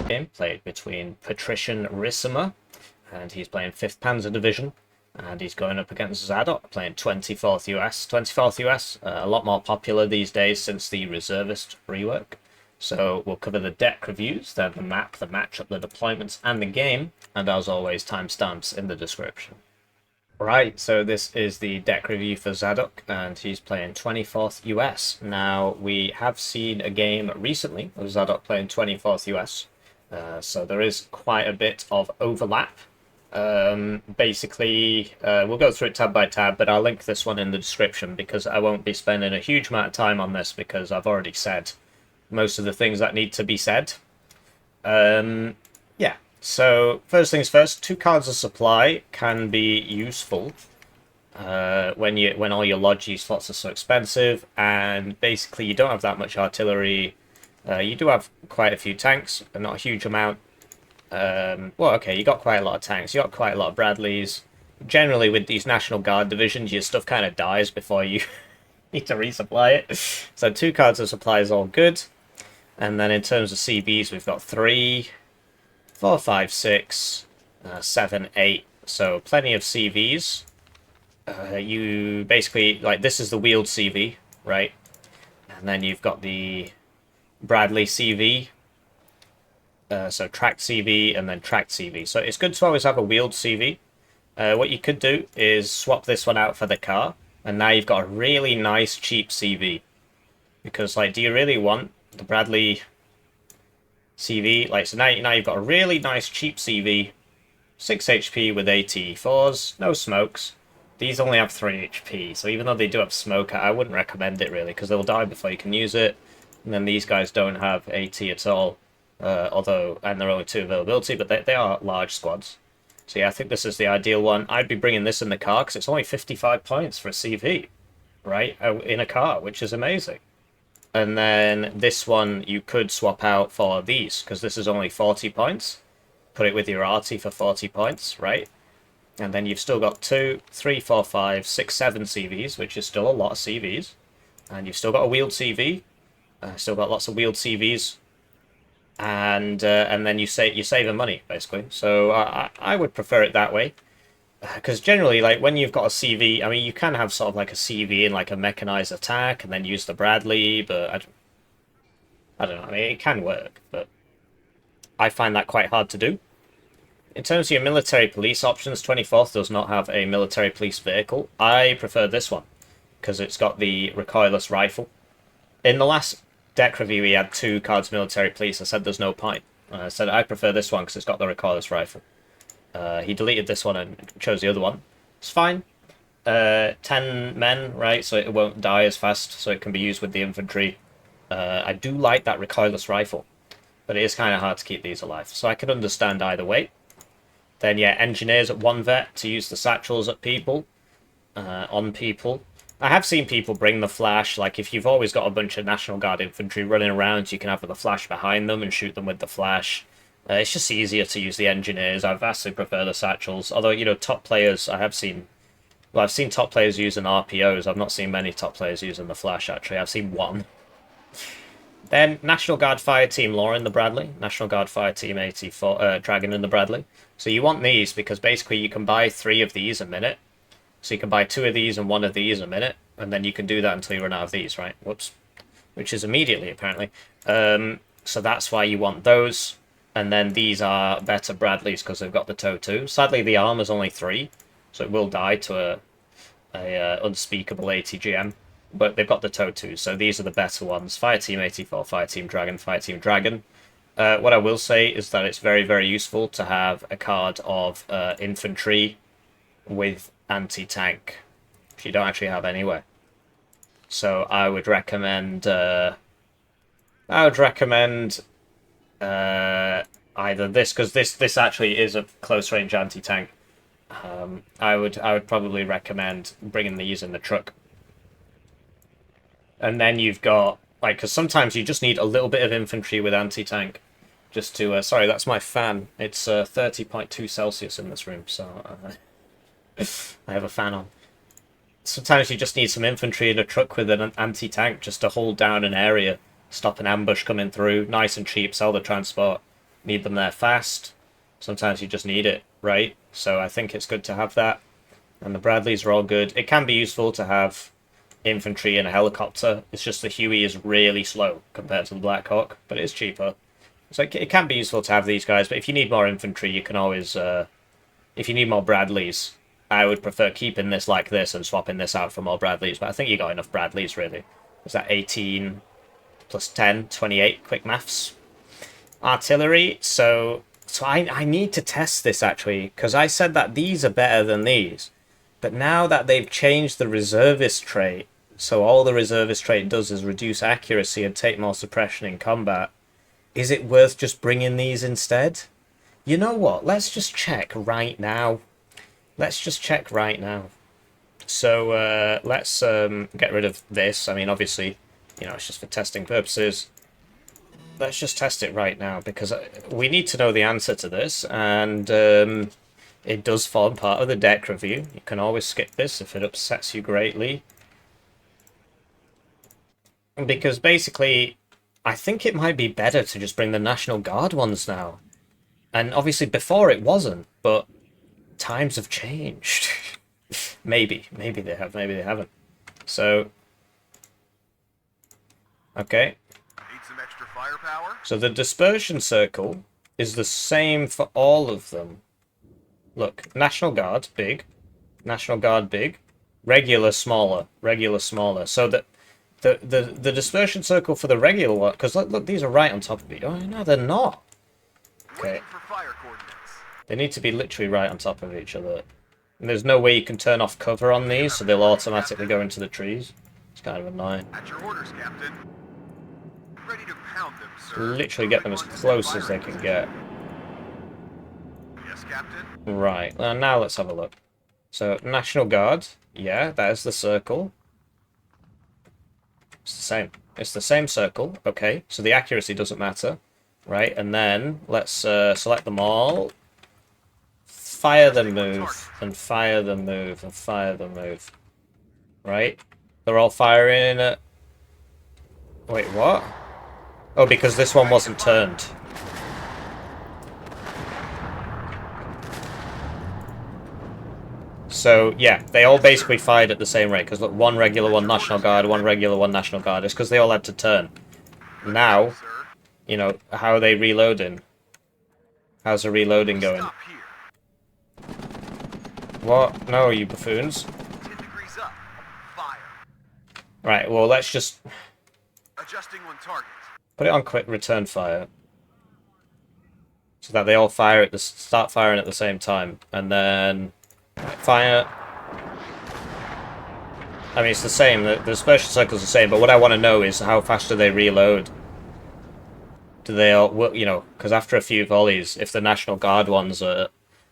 Game played between Patrician Riccimer, and he's playing 5th Panzer Division, and he's going up against Zsadok, playing 24th US. 24th US, a lot more popular these days since the reservist rework. So we'll cover the deck reviews, then the map, the matchup, the deployments, and the game, and as always, timestamps in the description. Right, so this is the deck review for Zsadok, and he's playing 24th US. Now, we have seen a game recently of Zsadok playing 24th US, so there is quite a bit of overlap. Basically, we'll go through it tab by tab, but I'll link this one in the description because I won't be spending a huge amount of time on this because I've already said most of the things that need to be said. Yeah. So, first things first, 2 cards of supply can be useful when all your Logi slots are so expensive, and basically you don't have that much artillery. You do have quite a few tanks, but not a huge amount. Well, okay, you got quite a lot of tanks, you got quite a lot of Bradleys. Generally, with these National Guard divisions, your stuff kind of dies before you need to resupply it. So 2 cards of supply is all good. And then in terms of CVs, we've got 3... 4, 5, 6, 7, 8. So plenty of CVs. You basically, like, this is the wheeled CV, right? And then you've got the Bradley CV. So tracked CV and then tracked CV. So it's good to always have a wheeled CV. What you could do is swap this one out for the car. And now you've got a really nice cheap CV. Because, like, do you really want the Bradley CV? Like, so now you've got a really nice cheap CV, 6 HP with AT4s, no smokes. These only have 3 HP, so even though they do have smoke, I wouldn't recommend it really, because they'll die before you can use it. And then these guys don't have AT at all, and they're only 2 availability, but they are large squads. So yeah, I think this is the ideal one. I'd be bringing this in the car, because it's only 55 points for a CV, right, in a car, which is amazing. And then this one you could swap out for these, because this is only 40 points. Put it with your arty for 40 points, right? And then you've still got 2, 3, 4, 5, 6, 7 CVs, which is still a lot of CVs. And you've still got a wheeled CV. Still got lots of wheeled CVs. And then you're saving money, basically. So I would prefer it that way. Because generally, like, when you've got a CV, I mean, you can have sort of like a CV in like a mechanized attack and then use the Bradley, but I don't know. I mean, it can work, but I find that quite hard to do. In terms of your military police options, 24th does not have a military police vehicle. I prefer this one because it's got the recoilless rifle. In the last deck review, we had 2 cards military police. I said there's no point. I said I prefer this one because it's got the recoilless rifle. He deleted this one and chose the other one. It's fine. 10 men, right, so it won't die as fast, so it can be used with the infantry. I do like that recoilless rifle, but it is kind of hard to keep these alive, so I can understand either way. Then, yeah, engineers at 1 vet to use the satchels at people, on people. I have seen people bring the flash, like if you've always got a bunch of National Guard infantry running around, you can have the flash behind them and shoot them with the flash. It's just easier to use the engineers. I vastly prefer the satchels. Although, you know, top players, I've seen top players using RPOs. I've not seen many top players using the flash, actually. I've seen 1. Then, National Guard Fire Team Law in the Bradley. National Guard Fire Team 84, Dragon in the Bradley. So you want these because basically you can buy 3 of these a minute. So you can buy 2 of these and 1 of these a minute. And then you can do that until you run out of these, right? Whoops. Which is immediately, apparently. So that's why you want those. And then these are better Bradleys because they've got the tow too. Sadly, the armor's only 3, so it will die to a unspeakable ATGM. But they've got the tow too, so these are the better ones. Fire Team 84, Fire Team Dragon, Fire Team Dragon. What I will say is that it's very, very useful to have a card of infantry with anti-tank, which you don't actually have anywhere. So I would recommend either this, because this actually is a close range anti-tank. I would probably recommend bringing these in the truck. And then you've got, like, because sometimes you just need a little bit of infantry with anti-tank just to sorry, that's my fan. It's 30.2 Celsius in this room, so I have a fan on. sometimes you just need some infantry in a truck with an anti-tank just to hold down an area, stop an ambush coming through, nice and cheap, sell the transport, need them there fast. Sometimes you just need it, right? So I think it's good to have that. And the Bradleys are all good. It can be useful to have infantry and a helicopter. It's just the Huey is really slow compared to the Black Hawk, but it's cheaper. So it can be useful to have these guys, but if you need more infantry, you can always... if you need more Bradleys, I would prefer keeping this like this and swapping this out for more Bradleys, but I think you got enough Bradleys, really. Is that 18 plus 10, 28, quick maths. Artillery, so I need to test this, actually, because I said that these are better than these. But now that they've changed the reservist trait, so all the reservist trait does is reduce accuracy and take more suppression in combat, is it worth just bringing these instead? You know what? Let's just check right now. Let's just check right now. So let's get rid of this. I mean, obviously, you know, it's just for testing purposes. Let's just test it right now, because we need to know the answer to this, and it does form part of the deck review. You can always skip this if it upsets you greatly. Because basically, I think it might be better to just bring the National Guard ones now. And obviously before it wasn't, but times have changed. Maybe they have, maybe they haven't. So, okay. Need some extra firepower? So the dispersion circle is the same for all of them. Look, National Guard, big. National Guard, big. Regular, smaller. Regular, smaller. So that the dispersion circle for the regular one, because look, these are right on top of each other. Oh, no, they're not. Okay. For fire coordinates. They need to be literally right on top of each other. And there's no way you can turn off cover on these, so they'll automatically go into the trees. It's kind of annoying. At your orders, Captain. Ready to pound them, sir. Literally get them as close as they can get. Yes, Captain. Right, now let's have a look. So, National Guard, yeah, that is the circle. It's the same. It's the same circle, okay, so the accuracy doesn't matter. Right, and then let's select them all. Fire the move, and fire the move, and fire the move. Right? They're all firing at... Wait, what? Oh, because this one wasn't turned. So, yeah, they all basically fired at the same rate, because look, one regular, one National Guard, one regular, one National Guard. It's because they all had to turn. Now, you know, how are they reloading? How's the reloading going? What? No, you buffoons. 10 degrees up. Fire. Right, well, let's just... Adjusting on target. Put it on quick return fire. So that they all fire at the... Start firing at the same time. And then... Fire. I mean, it's the same. The special circle's the same, but what I want to know is how fast do they reload? Do they all... You know, because after a few volleys, if the National Guard ones are...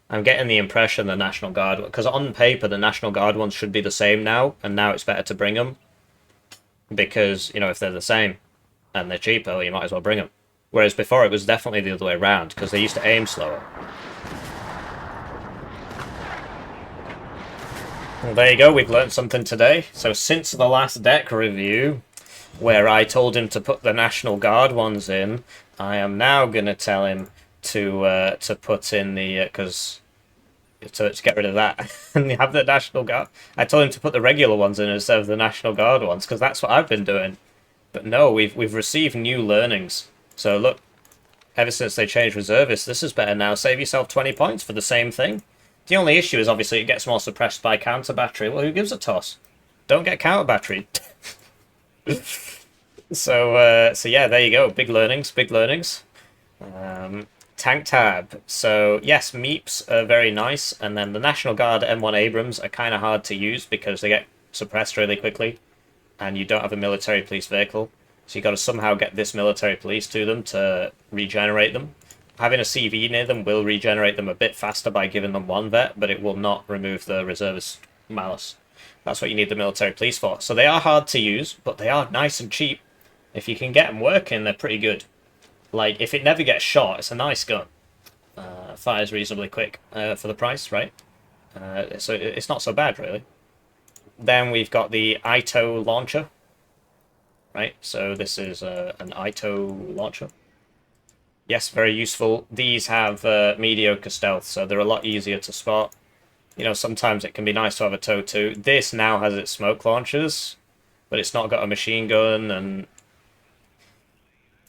I'm getting the impression the National Guard... Because on paper, the National Guard ones should be the same now, and now it's better to bring them. Because, you know, if they're the same, and they're cheaper, you might as well bring them. Whereas before, it was definitely the other way around, because they used to aim slower. Well, there you go, we've learned something today. So since the last deck review, where I told him to put the National Guard ones in, I am now going to tell him to put in the... Because... to get rid of that and have the National Guard. I told him to put the regular ones in instead of the National Guard ones, because that's what I've been doing. But no, we've received new learnings. So look, ever since they changed reservists, this is better now. Save yourself 20 points for the same thing. The only issue is obviously it gets more suppressed by counter battery. Well, who gives a toss? Don't get counter battery. So yeah, there you go. Big learnings, big learnings. Tank tab. So yes, Meeps are very nice, and then the National Guard M1 Abrams are kind of hard to use because they get suppressed really quickly, and you don't have a military police vehicle. So you got to somehow get this military police to them to regenerate them. Having a CV near them will regenerate them a bit faster by giving them one vet, but it will not remove the reservist malus. That's what you need the military police for. So they are hard to use, but they are nice and cheap. If you can get them working, they're pretty good. Like, if it never gets shot, it's a nice gun. Fires reasonably quick for the price, right? So it's not so bad, really. Then we've got the Ito launcher. Right, so this is an Ito launcher. Yes, very useful. These have mediocre stealth, so they're a lot easier to spot. You know, sometimes it can be nice to have a TOW too. This now has its smoke launchers, but it's not got a machine gun, and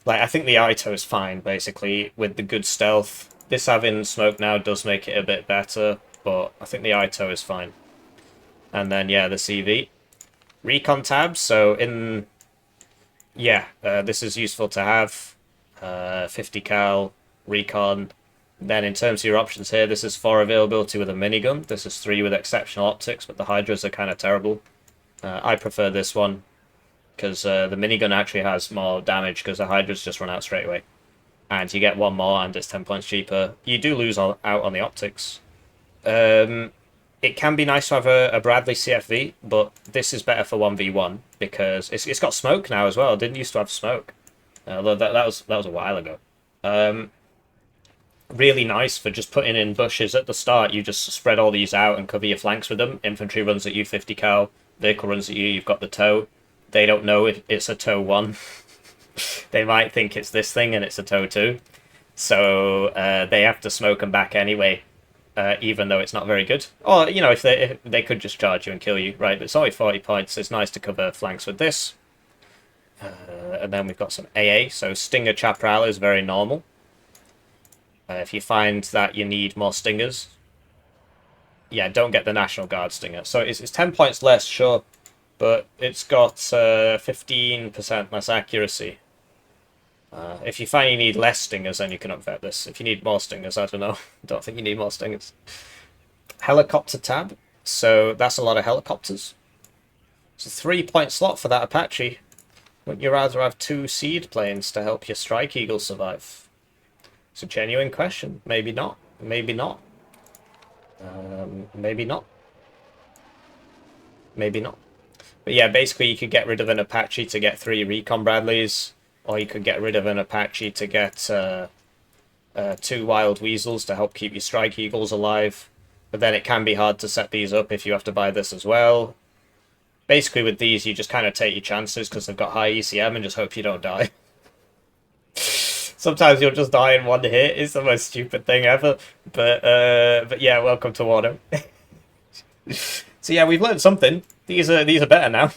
like I think the Ito is fine basically with the good stealth. This having smoke now does make it a bit better, but I think the Ito is fine. And then yeah, the CV recon tabs. So in this is useful to have. 50 cal recon. Then in terms of your options here, this is 4 availability with a minigun. This is 3 with exceptional optics, but the Hydras are kind of terrible. I prefer this one because the minigun actually has more damage because the Hydras just run out straight away. And you get 1 more and it's 10 points cheaper. You do lose out on the optics. It can be nice to have a Bradley CFV, but this is better for 1v1 because it's got smoke now as well. It didn't used to have smoke. Although that was a while ago. Really nice for just putting in bushes at the start. You just spread all these out and cover your flanks with them. Infantry runs at you 50 cal. Vehicle runs at you. You've got the TOW. They don't know if it's a TOW 1. They might think it's this thing and it's a TOW 2. So they have to smoke them back anyway, even though it's not very good. Or, you know, if they could just charge you and kill you, right? But it's only 40 points. It's nice to cover flanks with this. And then we've got some AA. So Stinger Chaparral is very normal. If you find that you need more Stingers, yeah, don't get the National Guard Stinger. So it's 10 points less, sure, but it's got 15% less accuracy. If you find you need less Stingers, then you can upvet this. If you need more Stingers, I don't know. Don't think you need more Stingers. Helicopter tab. So that's a lot of helicopters. It's a 3-point slot for that Apache. Wouldn't you rather have 2 seed planes to help your Strike Eagle survive? It's a genuine question. Maybe not. Maybe not. Maybe not. Maybe not. But yeah, basically you could get rid of an Apache to get 3 Recon Bradleys, or you could get rid of an Apache to get 2 Wild Weasels to help keep your Strike Eagles alive. But then it can be hard to set these up if you have to buy this as well. Basically, with these, you just kind of take your chances because they've got high ECM and just hope you don't die. Sometimes you'll just die in 1 hit. It's the most stupid thing ever. But yeah, welcome to Warno. So yeah, we've learned something. These are better now.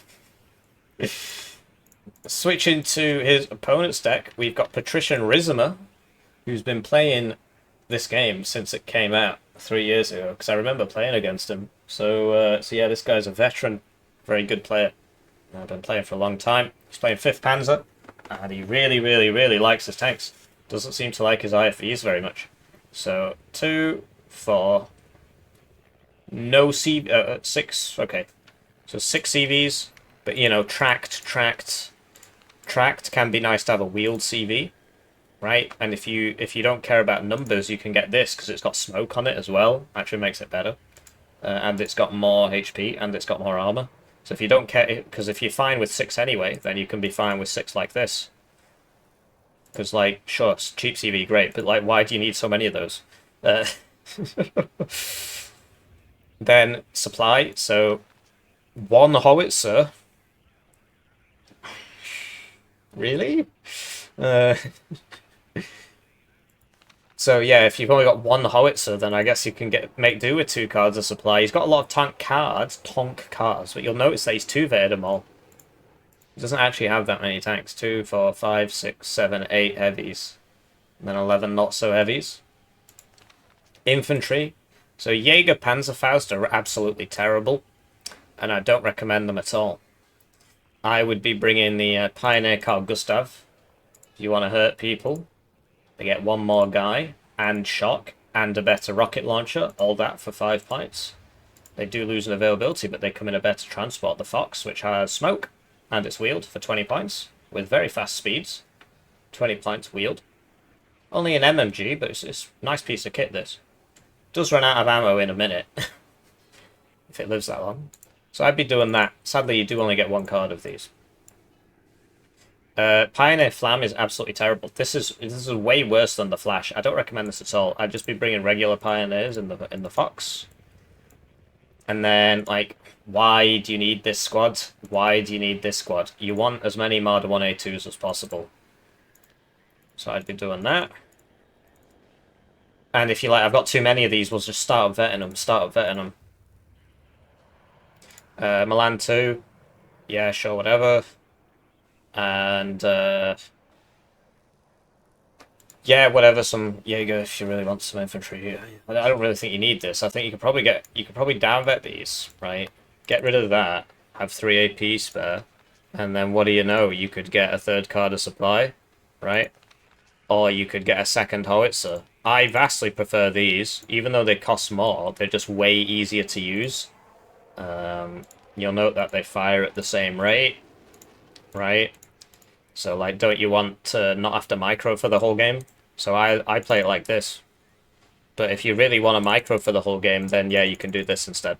Switching to his opponent's deck, we've got Patrician Riccimer, who's been playing this game since it came out 3 years ago. Because I remember playing against him. So yeah, this guy's a veteran. Very good player. I've been playing for a long time. He's playing 5th Panzer, and he really, really, really likes his tanks. Doesn't seem to like his IFVs very much. So 2, 4, no 6. Okay, so 6 CVs, but you know, tracked can be nice to have a wheeled CV, right? And if you don't care about numbers, you can get this because it's got smoke on it as well. Actually, makes it better, and it's got more HP and it's got more armor. So if you don't care, because if you're fine with 6 anyway, then you can be fine with 6 like this. Because, like, sure, cheap CV, great, but, like, why do you need so many of those? Then, supply, so 1 howitzer. Really? So yeah, if you've only got 1 howitzer, then I guess you can make do with 2 cards of supply. He's got a lot of tonk cards, but you'll notice that he's 2-vated them all. He doesn't actually have that many tanks. 2, 4, 5, 6, 7, 8 heavies. And then 11 not so heavies. Infantry. So Jaeger Panzerfaust are absolutely terrible, and I don't recommend them at all. I would be bringing the Pioneer Carl Gustav if you want to hurt people. They get 1 more guy, and shock, and a better rocket launcher, all that for 5 points. They do lose in availability, but they come in a better transport. The Fox, which has smoke, and it's wheeled for 20 points, with very fast speeds. 20 points wheeled. Only an MMG, but it's a nice piece of kit, this. Does run out of ammo in a minute, if it lives that long. So I'd be doing that. Sadly, you do only get 1 card of these. Pioneer Flam is absolutely terrible. This is way worse than the Flash. I don't recommend this at all. I'd just be bringing regular Pioneers in the Fox. And then, like, why do you need this squad? Why do you need this squad? You want as many Marder 1A2s as possible. So I'd be doing that. And if you like, I've got too many of these, we'll just start vetting them. Start vetting them. Milan 2. Yeah, sure, whatever. And, yeah, whatever, some Jaeger if you really want some infantry. I don't really think you need this. I think you could probably down vet these, right? Get rid of that. Have 3 AP spare. And then what do you know? You could get a third card of supply, right? Or you could get a second howitzer. I vastly prefer these, even though they cost more. They're just way easier to use. You'll note that they fire at the same rate, right? So, like, don't you want to not have to micro for the whole game? So I play it like this. But if you really want a micro for the whole game, then yeah, you can do this instead.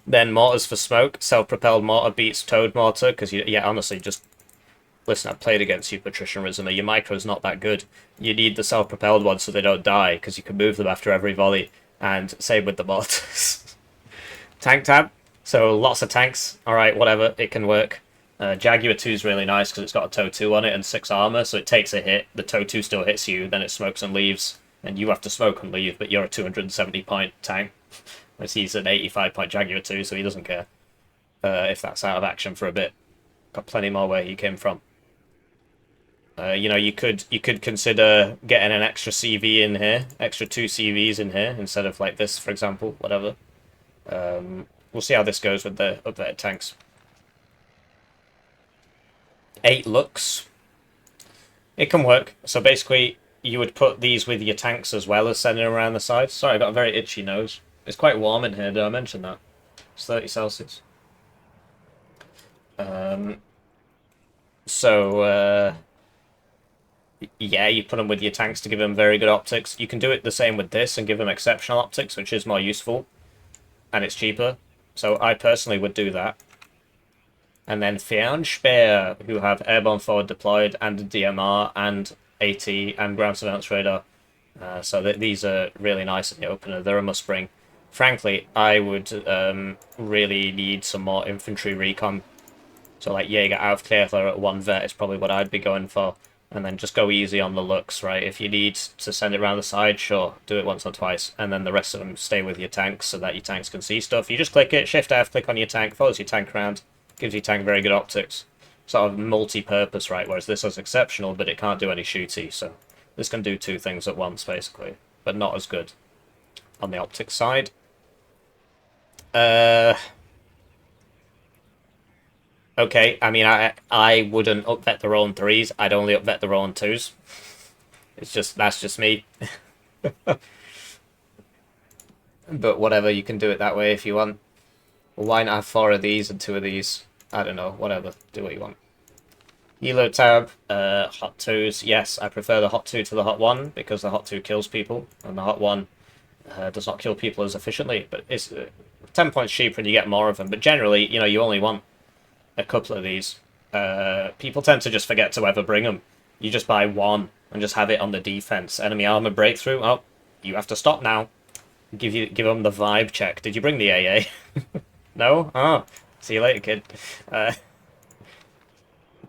Then mortars for smoke. Self-propelled mortar beats towed mortar, because, yeah, honestly, just... Listen, I've played against you, Patrician Riccimer. Your micro's not that good. You need the self-propelled ones so they don't die, because you can move them after every volley. And same with the mortars. Tank tab. So lots of tanks. Alright, whatever. It can work. Jaguar 2 is really nice because it's got a TOW 2 on it and 6 armor, so it takes a hit. The TOW 2 still hits you, then it smokes and leaves. And you have to smoke and leave, but you're a 270-point tank. Whereas he's an 85-point Jaguar 2, so he doesn't care if that's out of action for a bit. Got plenty more where he came from. You know, you could consider getting an extra CV in here, extra 2 CVs in here instead of like this, for example, whatever. We'll see how this goes with the updated tanks. 8 looks. It can work. So basically, you would put these with your tanks as well as sending them around the side. Sorry, I got a very itchy nose. It's quite warm in here, did I mention that? It's 30 Celsius. Yeah, you put them with your tanks to give them very good optics. You can do it the same with this and give them exceptional optics, which is more useful. And it's cheaper. So I personally would do that. And then Fernspare, who have airborne forward deployed and a DMR and AT and ground surveillance radar. So these are really nice in the opener. They're a must bring. Frankly, I would really need some more infantry recon. So like Jaeger Aufklärer at 1 vet is probably what I'd be going for. And then just go easy on the looks, right? If you need to send it around the side, sure, do it once or twice. And then the rest of them stay with your tanks so that your tanks can see stuff. You just click it, Shift F, click on your tank, follows your tank around. Gives your tank very good optics. Sort of multi-purpose, right? Whereas this is exceptional, but it can't do any shooty. So this can do 2 things at once, basically. But not as good on the optics side. Okay, I mean, I wouldn't upvet the Rowan 3s. I'd only upvet the Rowan 2s. That's just me. But whatever, you can do it that way if you want. Well, why not have 4 of these and 2 of these? I don't know, whatever. Do what you want. Helo tab, hot 2s. Yes, I prefer the hot 2 to the hot 1 because the hot 2 kills people and the hot 1 does not kill people as efficiently. But it's 10 points cheaper and you get more of them. But generally, you know, you only want a couple of these. People tend to just forget to ever bring them. You just buy 1 and just have it on the defense. Enemy armor breakthrough. Oh, you have to stop now. Give them the vibe check. Did you bring the AA? No? Oh, see you later, kid.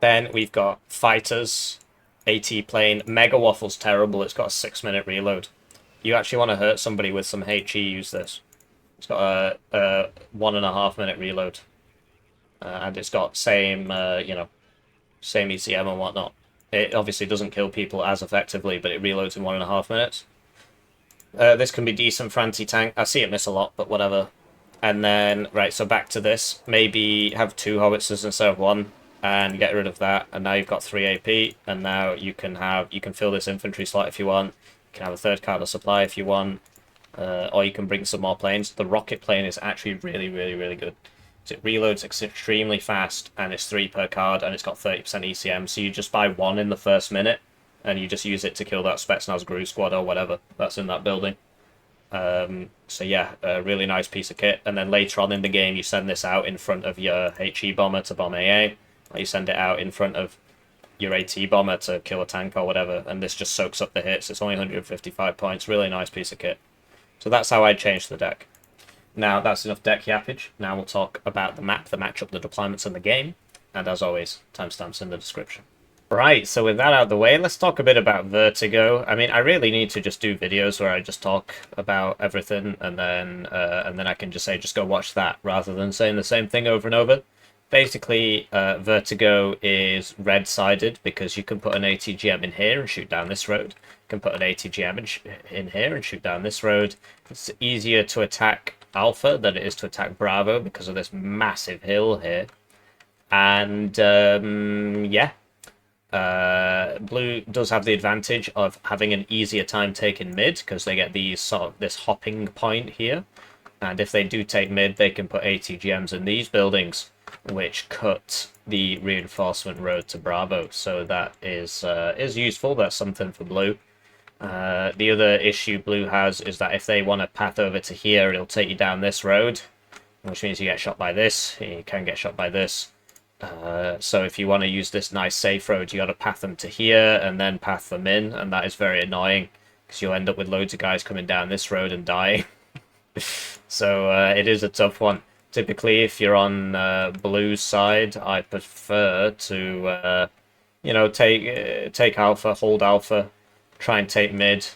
Then we've got fighters, AT plane. Mega Waffle's terrible. It's got a 6-minute reload. You actually want to hurt somebody with some HE, use this. It's got a 1.5-minute reload. And it's got same, you know, same ECM and whatnot. It obviously doesn't kill people as effectively, but it reloads in 1.5 minutes. This can be decent for anti-tank. I see it miss a lot, but whatever. And then, right, so back to this. Maybe have 2 howitzers instead of 1, and get rid of that. And now you've got 3 AP, and now you can fill this infantry slot if you want. You can have a 3rd card of supply if you want, or you can bring some more planes. The rocket plane is actually really, really, really good. So it reloads extremely fast, and it's 3 per card, and it's got 30% ECM. So you just buy 1 in the first minute, and you just use it to kill that Spetsnaz Gru squad or whatever that's in that building. So yeah, a really nice piece of kit. And then later on in the game, you send this out in front of your HE bomber to bomb AA, or you send it out in front of your AT bomber to kill a tank or whatever, and this just soaks up the hits. It's only 155 points. Really nice piece of kit. So that's how I'd change the deck. Now that's enough deck yappage. Now we'll talk about the map, the matchup, the deployments, and the game. And as always, timestamps in the description. Right, so with that out of the way, let's talk a bit about Vertigo. I mean, I really need to just do videos where I just talk about everything, and then I can just say, just go watch that, rather than saying the same thing over and over. Basically, Vertigo is red-sided because you can put an ATGM in here and shoot down this road. You can put an ATGM in here and shoot down this road. It's easier to attack Alpha than it is to attack Bravo because of this massive hill here. And, yeah. Blue does have the advantage of having an easier time taking mid because they get these this hopping point here, and if they do take mid, they can put ATGMs in these buildings, which cut the reinforcement road to Bravo. So that is useful. That's something for Blue. The other issue Blue has is that if they want to path over to here, it'll take you down this road, which means you get shot by this. You can get shot by this. So if you want to use this nice safe road, you got to path them to here and then path them in, and that is very annoying because you'll end up with loads of guys coming down this road and dying. So it is a tough one. Typically, if you're on Blue's side, I prefer to, you know, take Alpha, hold Alpha, try and take mid,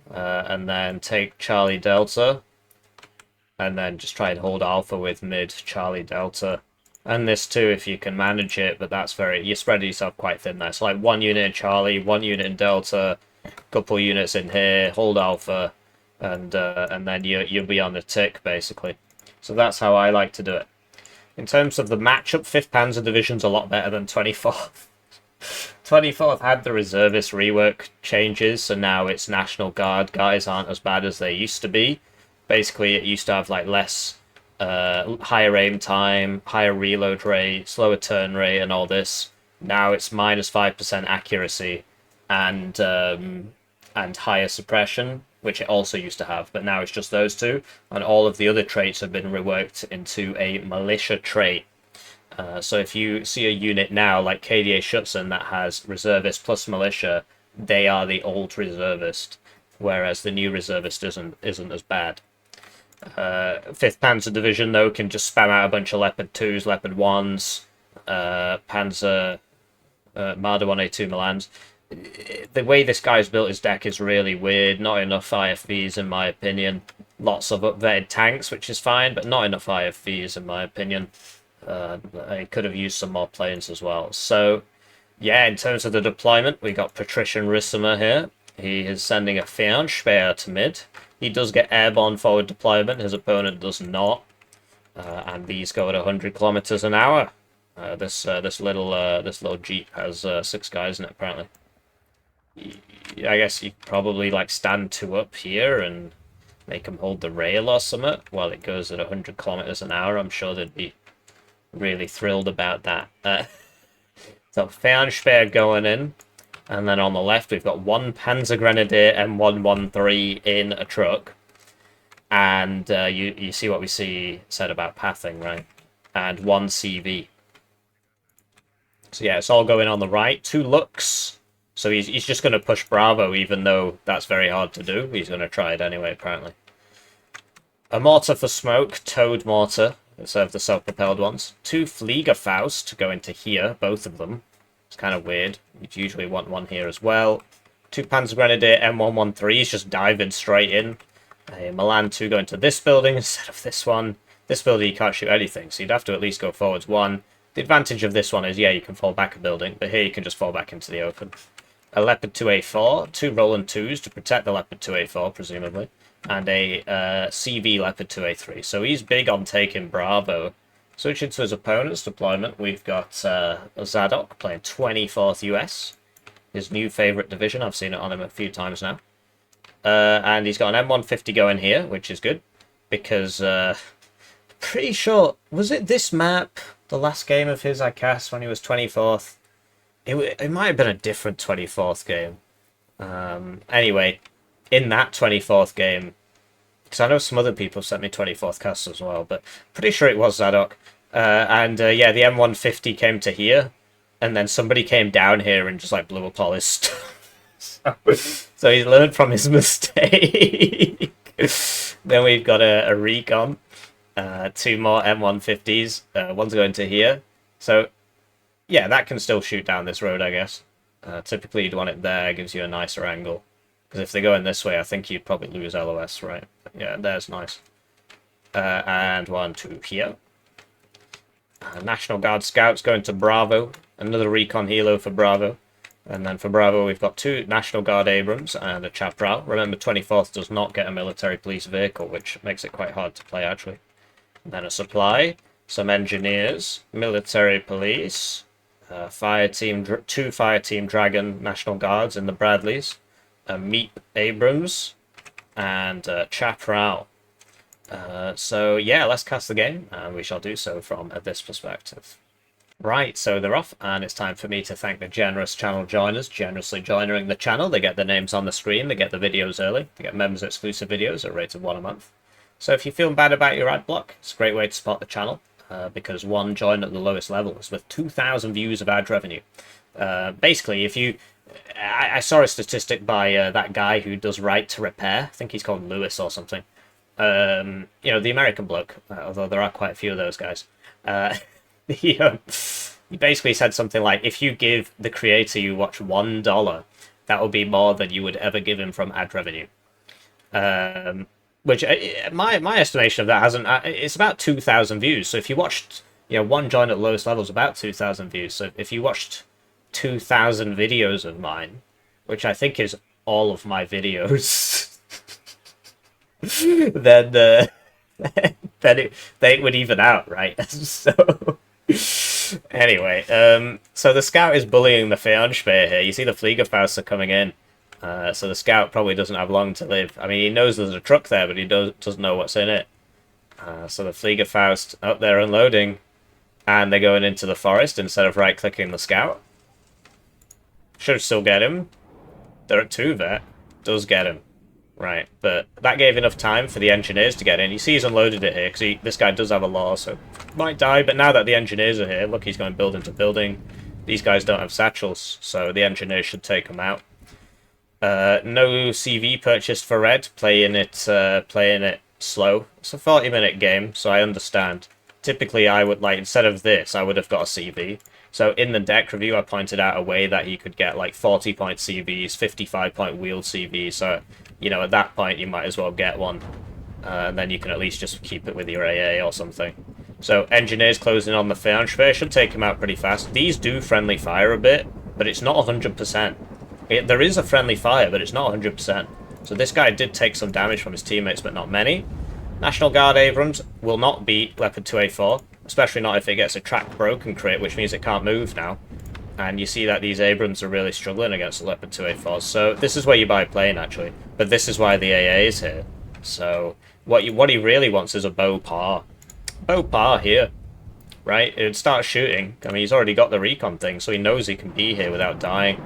and then take Charlie Delta, and then just try and hold Alpha with mid Charlie Delta. And this too, if you can manage it, but that's you spread yourself quite thin there. So like 1 unit in Charlie, 1 unit in Delta, couple units in here, hold Alpha, and then you'll be on the tick basically. So that's how I like to do it. In terms of the matchup, 5th Panzer Division's a lot better than 24th. 24th had the reservist rework changes, so now it's National Guard guys aren't as bad as they used to be. Basically, it used to have like less. Higher aim time, higher reload rate, slower turn rate, and all this. Now it's minus 5% accuracy and higher suppression, which it also used to have, but now it's just those two, and all of the other traits have been reworked into a militia trait. So if you see a unit now like KDA Schutzen that has reservist plus militia, they are the old reservist, whereas the new reservist isn't as bad. 5th Panzer Division, though, can just spam out a bunch of Leopard 2s, Leopard 1s, Panzer, Marder 1A2 Milans. The way this guy's built his deck is really weird. Not enough IFVs, in my opinion. Lots of upvetted tanks, which is fine, but not enough IFVs, in my opinion. I could have used some more planes as well. So, yeah, in terms of the deployment, we got Patrician Riccimer here. He is sending a Fernschwer to mid. He does get airborne forward deployment. His opponent does not. And these go at 100 kilometers an hour. This little Jeep has 6 guys in it, apparently. I guess you could probably like stand 2 up here and make them hold the rail or something while it goes at 100 kilometers an hour. I'm sure they'd be really thrilled about that. So Fernschwer going in. And then on the left, we've got 1 Panzer Grenadier M113 in a truck. And you see what we said about pathing, right? And 1 CV. So yeah, it's all going on the right. 2 Lux. So he's just going to push Bravo, even though that's very hard to do. He's going to try it anyway, apparently. A mortar for smoke, towed mortar, instead of the self-propelled ones. 2 Fliegerfaust to go into here, both of them. It's kind of weird. You'd usually want 1 here as well. 2 Panzer Grenadier M113s just diving straight in. A Milan 2 going to this building instead of this one. This building you can't shoot anything, so you'd have to at least go forwards 1. The advantage of this one is, yeah, you can fall back a building, but here you can just fall back into the open. A Leopard 2A4, 2 Roland 2s to protect the Leopard 2A4, presumably, and a CV Leopard 2A3. So he's big on taking Bravo. Switching to his opponent's deployment, we've got Zsadok playing 24th US. His new favourite division. I've seen it on him a few times now. And he's got an M150 going here, which is good. Because, pretty sure, was it this map, the last game of his I cast when he was 24th? It might have been a different 24th game. Anyway, in that 24th game, because I know some other people sent me 24th casts as well, but pretty sure it was Zsadok. Yeah, the M150 came to here, and then somebody came down here and just like blew up all his stuff. So he learned from his mistake. Then we've got a recon. 2 more M150s. One's going to here. So, yeah, that can still shoot down this road, I guess. Typically, you'd want it there, gives you a nicer angle. Because if they're going this way, I think you'd probably lose LOS, right? But yeah, there's nice. And 1, 2 here. National Guard Scouts going to Bravo. Another recon helo for Bravo. And then for Bravo, we've got 2 National Guard Abrams and a Chaparral. Remember, 24th does not get a military police vehicle, which makes it quite hard to play, actually. And then a supply, some engineers, military police, fire team, 2 fire team Dragon National Guards in the Bradleys, Meep Abrams, and Chaparral. So yeah, let's cast the game, and we shall do so from this perspective. Right, so they're off, and it's time for me to thank the generous channel joiners, generously joining the channel. They get their names on the screen, they get the videos early, they get members exclusive videos at a rate of 1 a month. So if you're feeling bad about your ad block, it's a great way to support the channel, because 1 join at the lowest level is with 2,000 views of ad revenue. Basically, if you... I saw a statistic by that guy who does Right to Repair, I think he's called Lewis or something. You know, the American bloke, although there are quite a few of those guys. He basically said something like, if you give the creator you watch $1, that will be more than you would ever give him from ad revenue. Which, my estimation of that hasn't... it's about 2,000 views. So if you watched, you know, 1 join at the lowest level is about 2,000 views. So if you watched 2,000 videos of mine, which I think is all of my videos, then they would even out, right? So anyway, so the scout is bullying the Fernschwer here. You see the Fliegerfaust are coming in, so the scout probably doesn't have long to live. I mean, he knows there's a truck there, but he doesn't know what's in it. So the Fliegerfaust up there unloading, and they're going into the forest instead of right-clicking the scout. Should still get him. They're at 2 vet. Does get him. Right, but that gave enough time for the engineers to get in. You see he's unloaded it here, because this guy does have a law, so might die. But now that the engineers are here, look, he's going building to building. These guys don't have satchels, so the engineers should take them out. No CV purchased for red, playing it slow. It's a 40-minute game, so I understand. Typically, I would, like, instead of this, I would have got a CV. So in the deck review, I pointed out a way that you could get, like, 40-point CVs, 55-point wheeled CVs, so... You know, at that point, you might as well get one. And then you can at least just keep it with your AA or something. So, engineers closing on the Fernschwer should take him out pretty fast. These do friendly fire a bit, but it's not 100%. There is a friendly fire, but it's not 100%. So this guy did take some damage from his teammates, but not many. National Guard Abrams will not beat Leopard 2A4, especially not if it gets a track broken crit, which means it can't move now. And you see that these Abrams are really struggling against the Leopard 2A4s. So this is where you buy a plane, actually. But this is why the AA is here. So what he really wants is a bow par. Bow par here. Right? It would start shooting. I mean, he's already got the recon thing, so he knows he can be here without dying.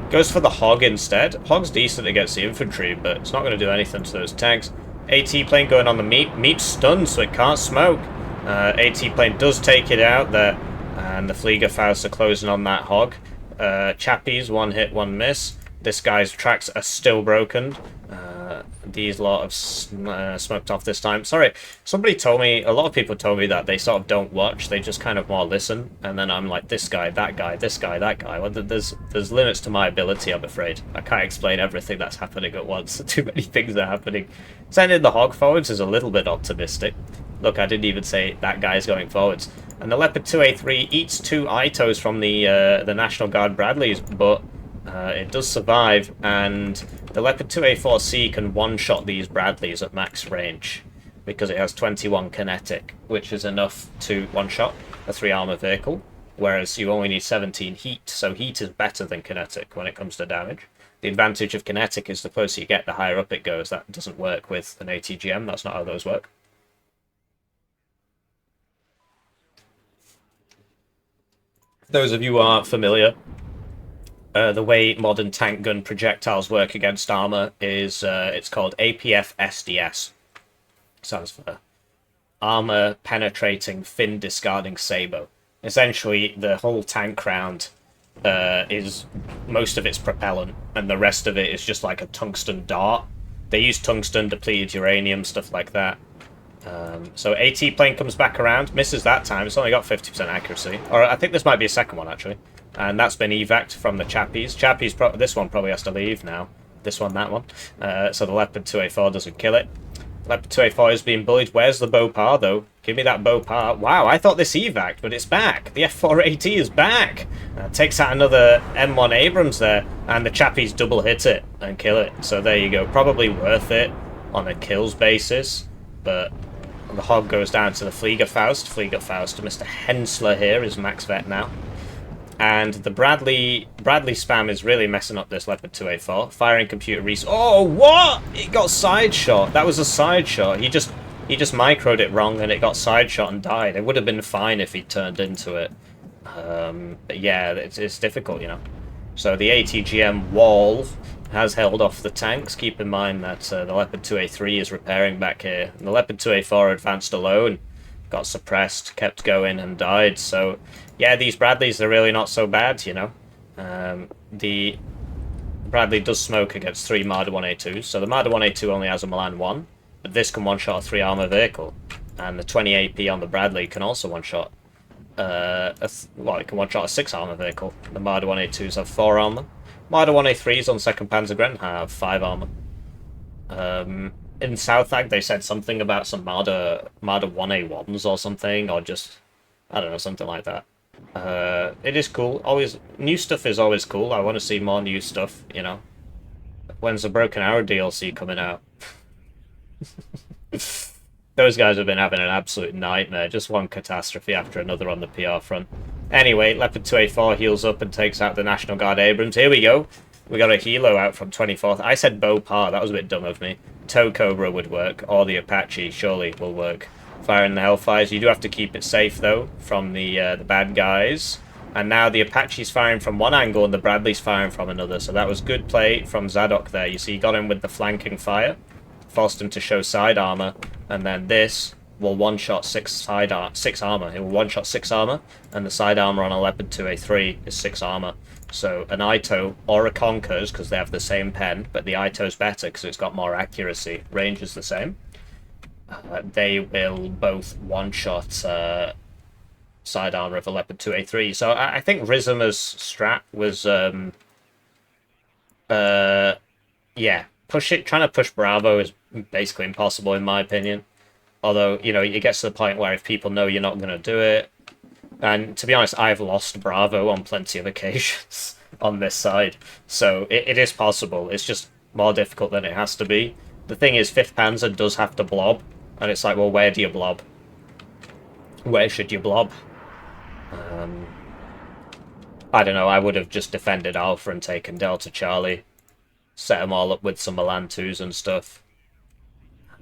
Goes for the Hog instead. Hog's decent against the infantry, but it's not going to do anything to those tanks. AT plane going on the Meep. Meep's stunned, so it can't smoke. AT plane does take it out there. And the Fliegerfaust are closing on that Hog. Chappies, 1 hit, 1 miss. This guy's tracks are still broken. These lot have smoked off this time. Sorry, somebody told me, a lot of people told me that they sort of don't watch, they just kind of more listen. And then I'm like, this guy, that guy, this guy, that guy. Well, there's limits to my ability, I'm afraid. I can't explain everything that's happening at once. Too many things are happening. Sending the Hog forwards is a little bit optimistic. Look, I didn't even say that guy's going forwards. And the Leopard 2A3 eats 2 Itos from the National Guard Bradleys, but it does survive, and the Leopard 2A4C can one-shot these Bradleys at max range, because it has 21 kinetic, which is enough to one-shot a 3-armor vehicle, whereas you only need 17 heat, so heat is better than kinetic when it comes to damage. The advantage of kinetic is the closer you get, the higher up it goes. That doesn't work with an ATGM, that's not how those work. Those of you who aren't familiar, the way modern tank gun projectiles work against armor is it's called APF SDS. Stands for Armor Penetrating Fin Discarding Sabot. Essentially, the whole tank round is most of its propellant, and the rest of it is just like a tungsten dart. They use tungsten, depleted uranium, stuff like that. So AT plane comes back around, misses that time. It's only got 50% accuracy. Or I think this might be a second one, actually. And that's been evac'd from the Chappies. This one probably has to leave now. This one, that one. So the Leopard 2A4 doesn't kill it. Leopard 2A4 is being bullied. Where's the Bopar, though? Give me that Bopar. Wow, I thought this evac'd, but it's back. The F4AT is back. Takes out another M1 Abrams there, and the Chappies double hit it and kill it. So there you go. Probably worth it on a kills basis, but the Hog goes down to the Fliegerfaust. Fliegerfaust. Mr. Hensler here is max vet now. And the Bradley spam is really messing up this Leopard 2A4. Firing computer Oh, what? It got side shot. That was a side shot. He just microed it wrong and it got side shot and died. It would have been fine if he turned into it. But yeah, it's difficult, you know. So the ATGM wall has held off the tanks. Keep in mind that the Leopard 2A3 is repairing back here. And the Leopard 2A4 advanced alone, got suppressed, kept going and died. So yeah, these Bradleys are really not so bad, you know. The Bradley does smoke against 3 Marder 1A2s, so the Marder 1A2 only has a Milan 1, but this can one-shot a 3 armor vehicle, and the 20 AP on the Bradley can also one-shot it can one-shot a 6 armor vehicle. The Marder 1A2s have 4 armor. Marder 1A3s on 2nd Panzergren have 5 armor. In Southag they said something about some Marder 1A1s or something, or just, I don't know, something like that. It is cool. Always new stuff is always cool. I want to see more new stuff, you know. When's the Broken Arrow DLC coming out? Those guys have been having an absolute nightmare. Just one catastrophe after another on the PR front. Anyway, Leopard 2A4 heals up and takes out the National Guard Abrams. Here we go. We got a Hilo out from 24th. I said Bopar. That was a bit dumb of me. Tow Cobra would work, or the Apache surely will work. Firing the Hellfires. You do have to keep it safe, though, from the bad guys. And now the Apache's firing from one angle and the Bradley's firing from another. So that was good play from Zsadok there. You see, he got him with the flanking fire. Forced him to show side armor. And then this will one-shot 6 armor. It will one-shot 6 armor. And the side armor on a Leopard 2A3 is 6 armor. So an Ito or a Conkers, because they have the same pen, but the Ito's better because it's got more accuracy. Range is the same. They will both one-shot side armor of a Leopard 2A3. So I think Riccimer's strat was, yeah, trying to push Bravo is basically impossible in my opinion. Although, you know, it gets to the point where if people know you're not going to do it, and to be honest, I've lost Bravo on plenty of occasions on this side. So it is possible. It's just more difficult than it has to be. The thing is, 5th Panzer does have to blob. And it's like, well, where do you blob? Where should you blob? I don't know, I would have just defended Alpha and taken Delta Charlie. Set them all up with some Milan 2s and stuff.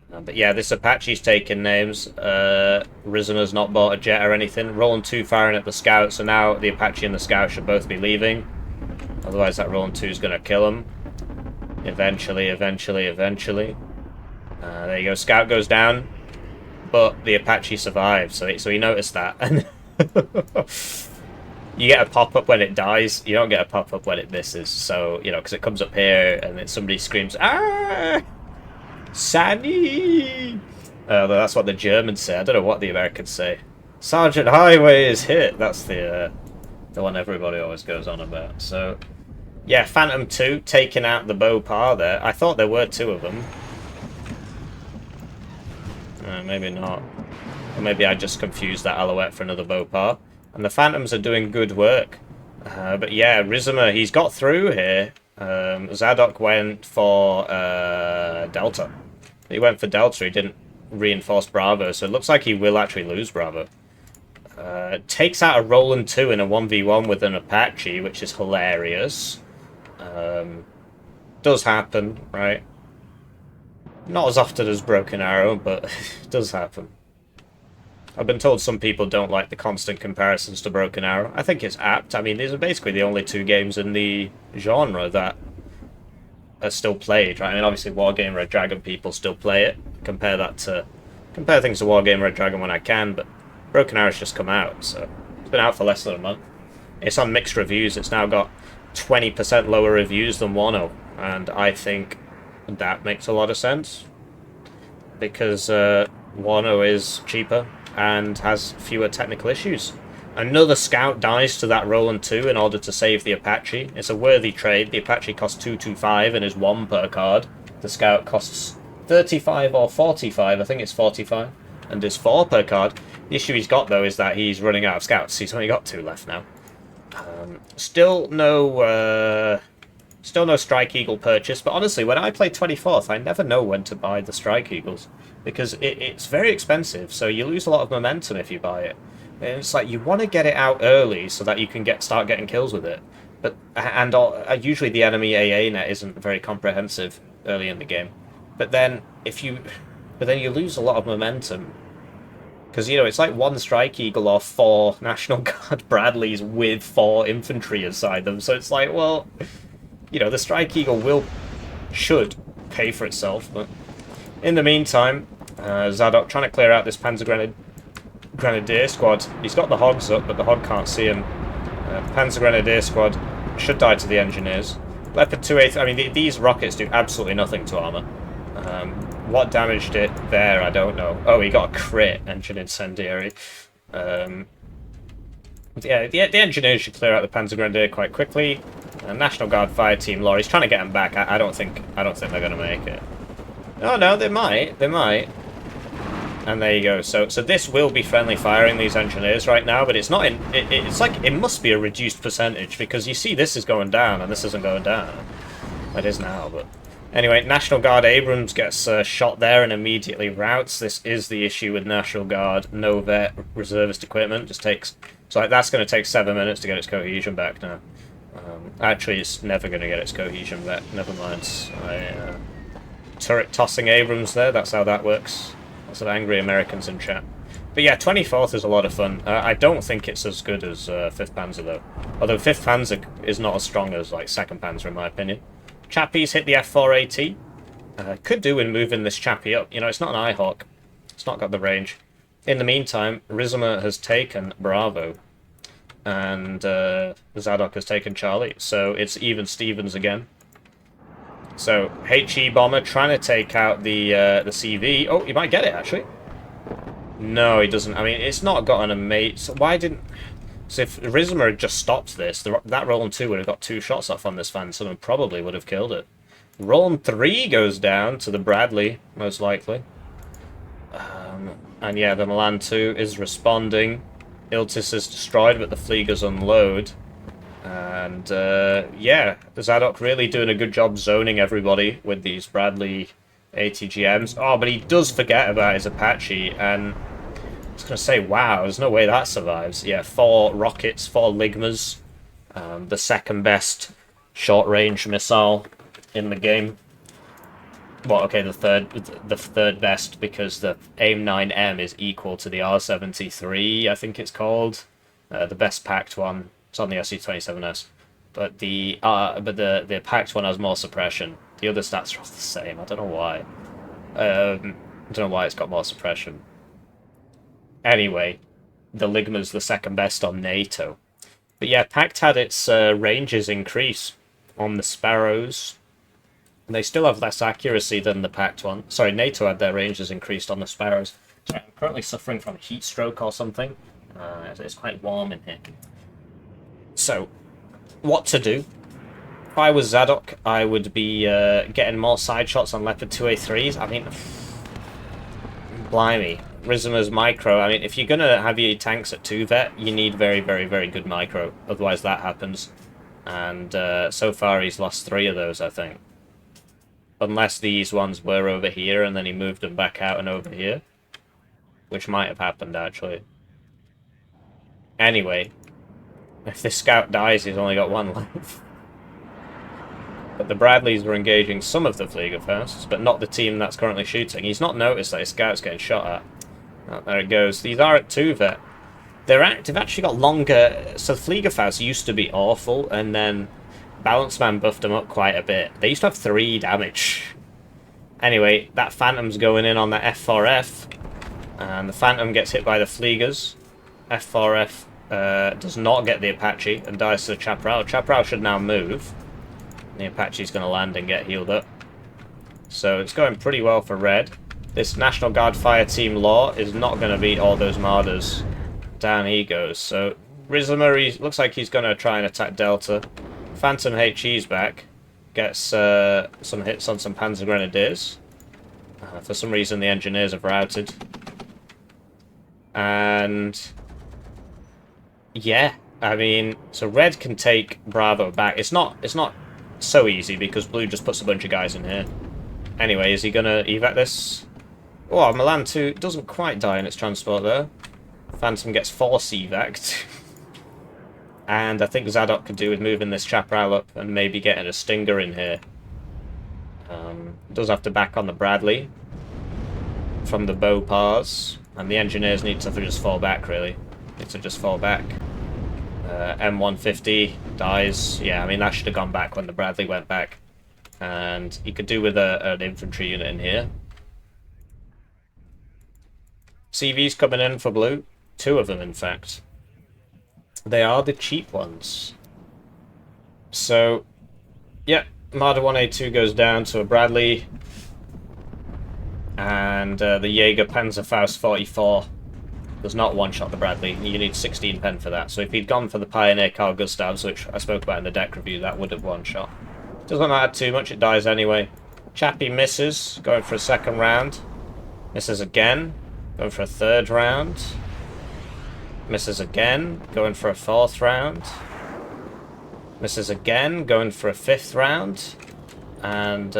But yeah, this Apache's taking names. Riccimer's not bought a jet or anything. Roland 2 firing at the Scout, so now the Apache and the Scout should both be leaving. Otherwise that Roland 2 is going to kill him. Eventually. There you go, Scout goes down, but the Apache survives, so he noticed that. And you get a pop-up when it dies, you don't get a pop-up when it misses, so, you know, because it comes up here and then somebody screams, "Ah! Sammy!" That's what the Germans say. I don't know what the Americans say. Sergeant Highway is hit! That's the one everybody always goes on about. So, yeah, Phantom 2 taking out the Bopar there. I thought there were 2 of them. Maybe not. Or maybe I just confused that Alouette for another Bopar. And the Phantoms are doing good work. But yeah, Riccimer, he's got through here. Zsadok went for Delta. He went for Delta, he didn't reinforce Bravo, so it looks like he will actually lose Bravo. Takes out a Roland 2 in a 1v1 with an Apache, which is hilarious. Does happen, right? Not as often as Broken Arrow, but it does happen. I've been told some people don't like the constant comparisons to Broken Arrow. I think it's apt. I mean, these are basically the only 2 games in the genre that are still played, right? I mean, obviously Wargame Red Dragon people still play it. Compare things to Wargame Red Dragon when I can, but Broken Arrow's just come out, so it's been out for less than a month. It's on mixed reviews. It's now got 20% lower reviews than Warno, and I think that makes a lot of sense, because Warno is cheaper and has fewer technical issues. Another scout dies to that Roland 2 in order to save the Apache. It's a worthy trade. The Apache costs 225 and is 1 per card. The scout costs 35 or 45, I think it's 45, and is 4 per card. The issue he's got, though, is that he's running out of scouts. He's only got 2 left now. Still no Strike Eagle purchase, but honestly, when I play 24th, I never know when to buy the Strike Eagles, because it's very expensive, so you lose a lot of momentum if you buy it. And it's like, you want to get it out early so that you can start getting kills with it. And usually the enemy AA net isn't very comprehensive early in the game. But then you lose a lot of momentum. Because, you know, it's like 1 Strike Eagle or 4 National Guard Bradleys with 4 infantry inside them. So it's like, well, you know, the Strike Eagle should pay for itself. But in the meantime, Zsadok trying to clear out this Panzer Grenadier squad. He's got the hogs up, but the hog can't see him. Panzer Grenadier squad should die to the engineers. Leopard 2A, I mean, these rockets do absolutely nothing to armor. What damaged it there, I don't know. Oh, he got a crit, engine incendiary. Yeah, the engineers should clear out the Panzer Grenadier quite quickly. National Guard fire team law. He's trying to get them back. I don't think they're going to make it. Oh no, they might. They might. And there you go. So this will be friendly firing, these engineers right now, but it's not in. It's like it must be a reduced percentage, because you see this is going down and this isn't going down. It is now, but anyway, National Guard Abrams gets shot there and immediately routes. This is the issue with National Guard. No vet reservist equipment. Just takes. So like, that's going to take 7 minutes to get its cohesion back now. Actually, it's never going to get its cohesion back. Never mind. Turret tossing Abrams there. That's how that works. Lots of angry Americans in chat. But yeah, 24th is a lot of fun. I don't think it's as good as 5th Panzer, though. Although 5th Panzer is not as strong as, like, 2nd Panzer, in my opinion. Chappies hit the F4AT. Could do in moving this Chappie up. You know, it's not an Ihawk. It's not got the range. In the meantime, Riccimer has taken Bravo. And Zsadok has taken Charlie. So it's even Stevens again. So, HE Bomber trying to take out the CV. Oh, he might get it, actually. No, he doesn't. I mean, it's not got an amazing... So why didn't... So if Riccimer had just stopped this, that Roland 2 would have got 2 shots off on this Phantom and probably would have killed it. Roland 3 goes down to the Bradley, most likely. And yeah, the Milan 2 is responding. Iltis is destroyed, but the Fliegers unload. And, yeah, Zsadok really doing a good job zoning everybody with these Bradley ATGMs. Oh, but he does forget about his Apache, and I was going to say, wow, there's no way that survives. Yeah, 4 rockets, 4 Ligmas, the second best short-range missile in the game. Well, okay, the third best, because the AIM-9M is equal to the R-73, I think it's called. The best packed one. It's on the SC-27S, but the packed one has more suppression. The other stats are all the same. I don't know why. I don't know why it's got more suppression. Anyway, the Ligma's the second best on NATO. But yeah, packed had its ranges increase on the Sparrows. They still have less accuracy than the packed one. Sorry, NATO had their ranges increased on the Sparrows. Sorry, I'm currently suffering from heat stroke or something. It's quite warm in here. So, what to do? If I was Zsadok, I would be getting more side shots on Leopard 2A3s. I mean, blimey. Riccimer's micro. I mean, if you're going to have your tanks at 2 vet, you need very, very, very good micro. Otherwise that happens. And so far he's lost 3 of those, I think. Unless these ones were over here and then he moved them back out and over here. Which might have happened, actually. Anyway. If this scout dies, he's only got 1 life. But the Bradleys were engaging some of the Fliegerfasts, but not the team that's currently shooting. He's not noticed that his scout's getting shot at. Oh, there it goes. These are at 2 vet. They've actually got longer... So the Fliegerfasts used to be awful, and then Balance Man buffed them up quite a bit. They used to have 3 damage. Anyway, that Phantom's going in on the F4F, and the Phantom gets hit by the Fliegers. F4F does not get the Apache and dies to the Chaparral. Chaparral should now move. The Apache's going to land and get healed up. So it's going pretty well for Red. This National Guard fire team Law is not going to beat all those Marders. Down he goes. So Riccimer, he looks like he's going to try and attack Delta. Phantom HE's back. Gets some hits on some Panzer Grenadiers. For some reason the engineers have routed. And yeah, I mean, so red can take Bravo back. It's not so easy because blue just puts a bunch of guys in here. Anyway, is he gonna evac this? Oh, Milan 2 doesn't quite die in its transport though. Phantom gets force evac. And I think Zsadok could do with moving this Chaparral up and maybe getting a Stinger in here. Does have to back on the Bradley from the Bopars. And the engineers need to just fall back, really. Need to just fall back. M150 dies. Yeah, I mean, that should have gone back when the Bradley went back. And he could do with an infantry unit in here. CV's coming in for blue. 2 of them, in fact. They are the cheap ones. So, yeah, Marder 1A2 goes down to a Bradley. And the Jaeger Panzerfaust 44 does not one-shot the Bradley. You need 16 pen for that. So if he'd gone for the Pioneer Carl Gustavs, which I spoke about in the deck review, that would have one-shot. Doesn't matter too much, it dies anyway. Chappie misses, going for a second round. Misses again, going for a third round. Misses again, going for a fourth round. Misses again, going for a fifth round. And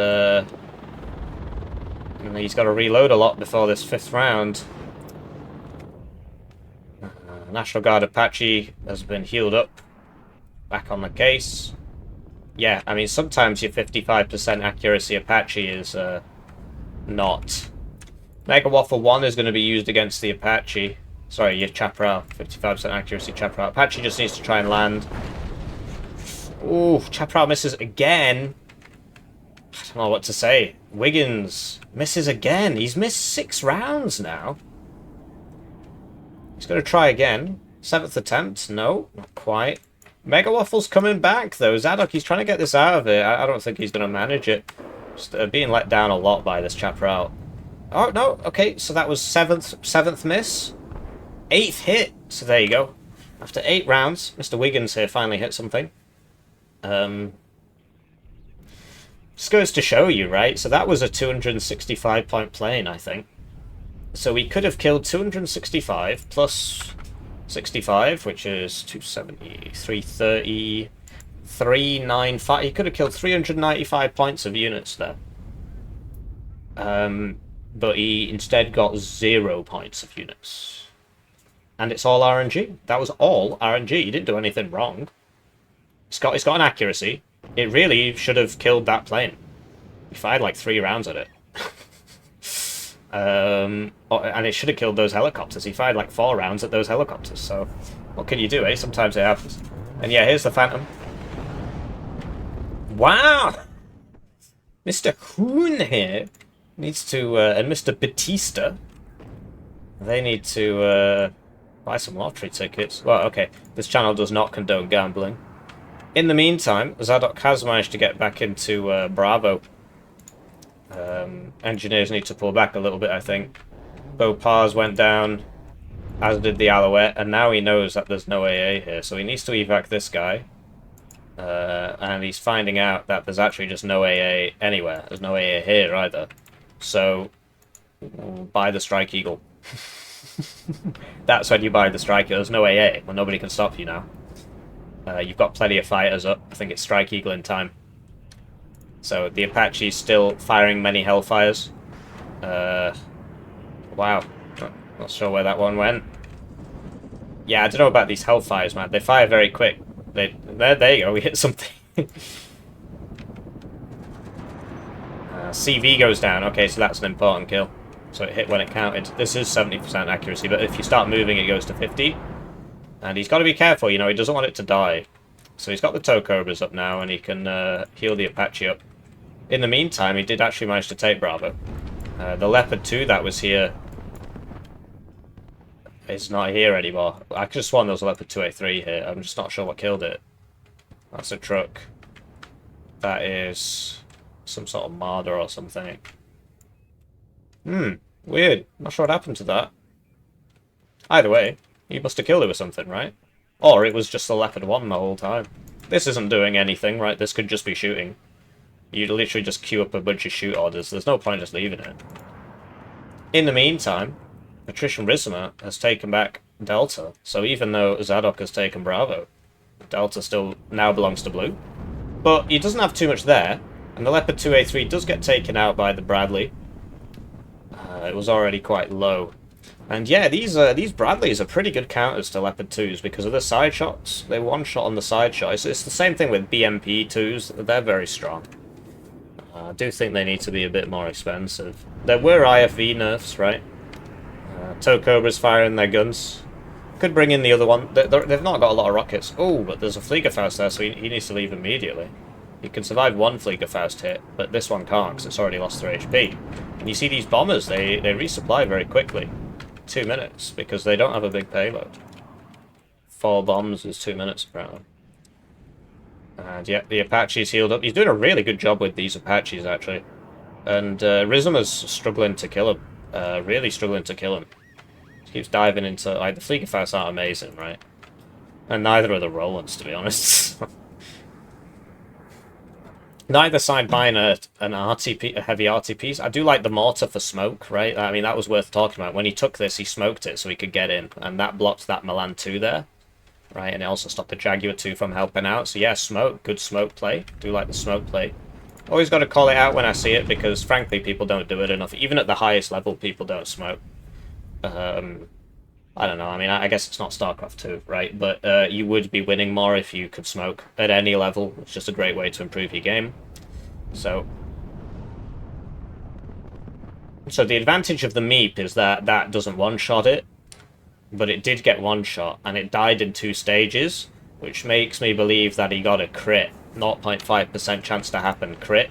he's got to reload a lot before this fifth round. National Guard Apache has been healed up. Back on the case. Yeah, I mean, sometimes your 55% accuracy Apache is not. Mega Waffle 1 is going to be used against the Apache. Sorry, your Chaparral. 55% accuracy Chaparral. Apache just needs to try and land. Ooh, Chaparral misses again. I don't know what to say. Wiggins misses again. He's missed 6 rounds now. He's going to try again. 7th attempt. No, not quite. Mega Waffle's coming back, though. Zsadok, he's trying to get this out of it. I don't think he's going to manage it. Just being let down a lot by this Chaparral. Oh, no. Okay, so that was 7th miss. 8th hit. So there you go. After 8 rounds, Mr. Wiggins here finally hit something. Just goes to show you, right? So that was a 265-point plane, I think. So we could have killed 265 plus 65, which is 270, 330, 395. He could have killed 395 points of units there. But he instead got 0 points of units. And it's all RNG. That was all RNG. He didn't do anything wrong. It's got an accuracy. It really should have killed that plane. He fired like 3 rounds at it. And it should have killed those helicopters. He fired like 4 rounds at those helicopters. So, what can you do, eh? Sometimes it happens. And yeah, here's the Phantom. Wow! Mr. Hoon here needs to, and Mr. Batista, they need to buy some lottery tickets. Well, okay, this channel does not condone gambling. In the meantime, Zsadok has managed to get back into Bravo. Engineers need to pull back a little bit, I think. Bopars went down, as did the Alouette, and now he knows that there's no AA here, so he needs to evac this guy. And he's finding out that there's actually just no AA anywhere. There's no AA here either. So, buy the Strike Eagle. That's when you buy the Strike Eagle. There's no AA. Well, nobody can stop you now. You've got plenty of fighters up. I think it's Strike Eagle in time. So the Apache's still firing many Hellfires. Wow. Not sure where that one went. Yeah, I don't know about these Hellfires, man. They fire very quick. There you go. We hit something. CV goes down. Okay, so that's an important kill. So it hit when it counted. This is 70% accuracy, but if you start moving, it goes to 50. And he's got to be careful, you know, he doesn't want it to die. So he's got the Tow Cobras up now, and he can heal the Apache up. In the meantime, he did actually manage to take Bravo. The Leopard 2 that was here is not here anymore. I could have sworn there was a Leopard 2A3 here. I'm just not sure what killed it. That's a truck. That is some sort of Marder or something. Weird. Not sure what happened to that. Either way, he must have killed it with something, right? Or it was just the Leopard 1 the whole time. This isn't doing anything, right? This could just be shooting. You'd literally just queue up a bunch of shoot orders. There's no point just leaving it. In the meantime, Patrician Riccimer has taken back Delta. So even though Zsadok has taken Bravo, Delta still now belongs to Blue. But he doesn't have too much there. And the Leopard 2A3 does get taken out by the Bradley. It was already quite low. And yeah, these Bradleys are pretty good counters to Leopard 2s because of the side shots. They one-shot on the side shot. It's the same thing with BMP 2s. They're very strong. I do think they need to be a bit more expensive. There were IFV nerfs, right? Tokobra's firing their guns. Could bring in the other one. They've not got a lot of rockets. Oh, but there's a Fliegerfaust there, so he needs to leave immediately. He can survive one Fliegerfaust hit, but this one can't because it's already lost 3 HP. And you see these bombers, they resupply very quickly. 2 minutes, because they don't have a big payload. 4 bombs is 2 minutes apparently. And yeah, the Apache's healed up. He's doing a really good job with these Apaches actually. And Riccimer's struggling to kill him. Really struggling to kill him. He keeps diving into, like, the Fliegerfausts aren't amazing, right? And neither are the Rolands, to be honest. Neither side buying an RTP, a heavy RTP. I do like the mortar for smoke, right? I mean, that was worth talking about. When he took this, he smoked it so he could get in, and that blocked that Milan 2 there, right? And it also stopped the Jaguar 2 from helping out. So yeah, smoke, good smoke play. Do like the smoke play. Always got to call it out when I see it because, frankly, people don't do it enough. Even at the highest level, people don't smoke. I don't know. I mean, I guess it's not StarCraft 2, right? But you would be winning more if you could smoke at any level. It's just a great way to improve your game. So the advantage of the Meep is that that doesn't one-shot it, but it did get one-shot, and it died in 2 stages, which makes me believe that he got a crit. 0.5% chance to happen crit,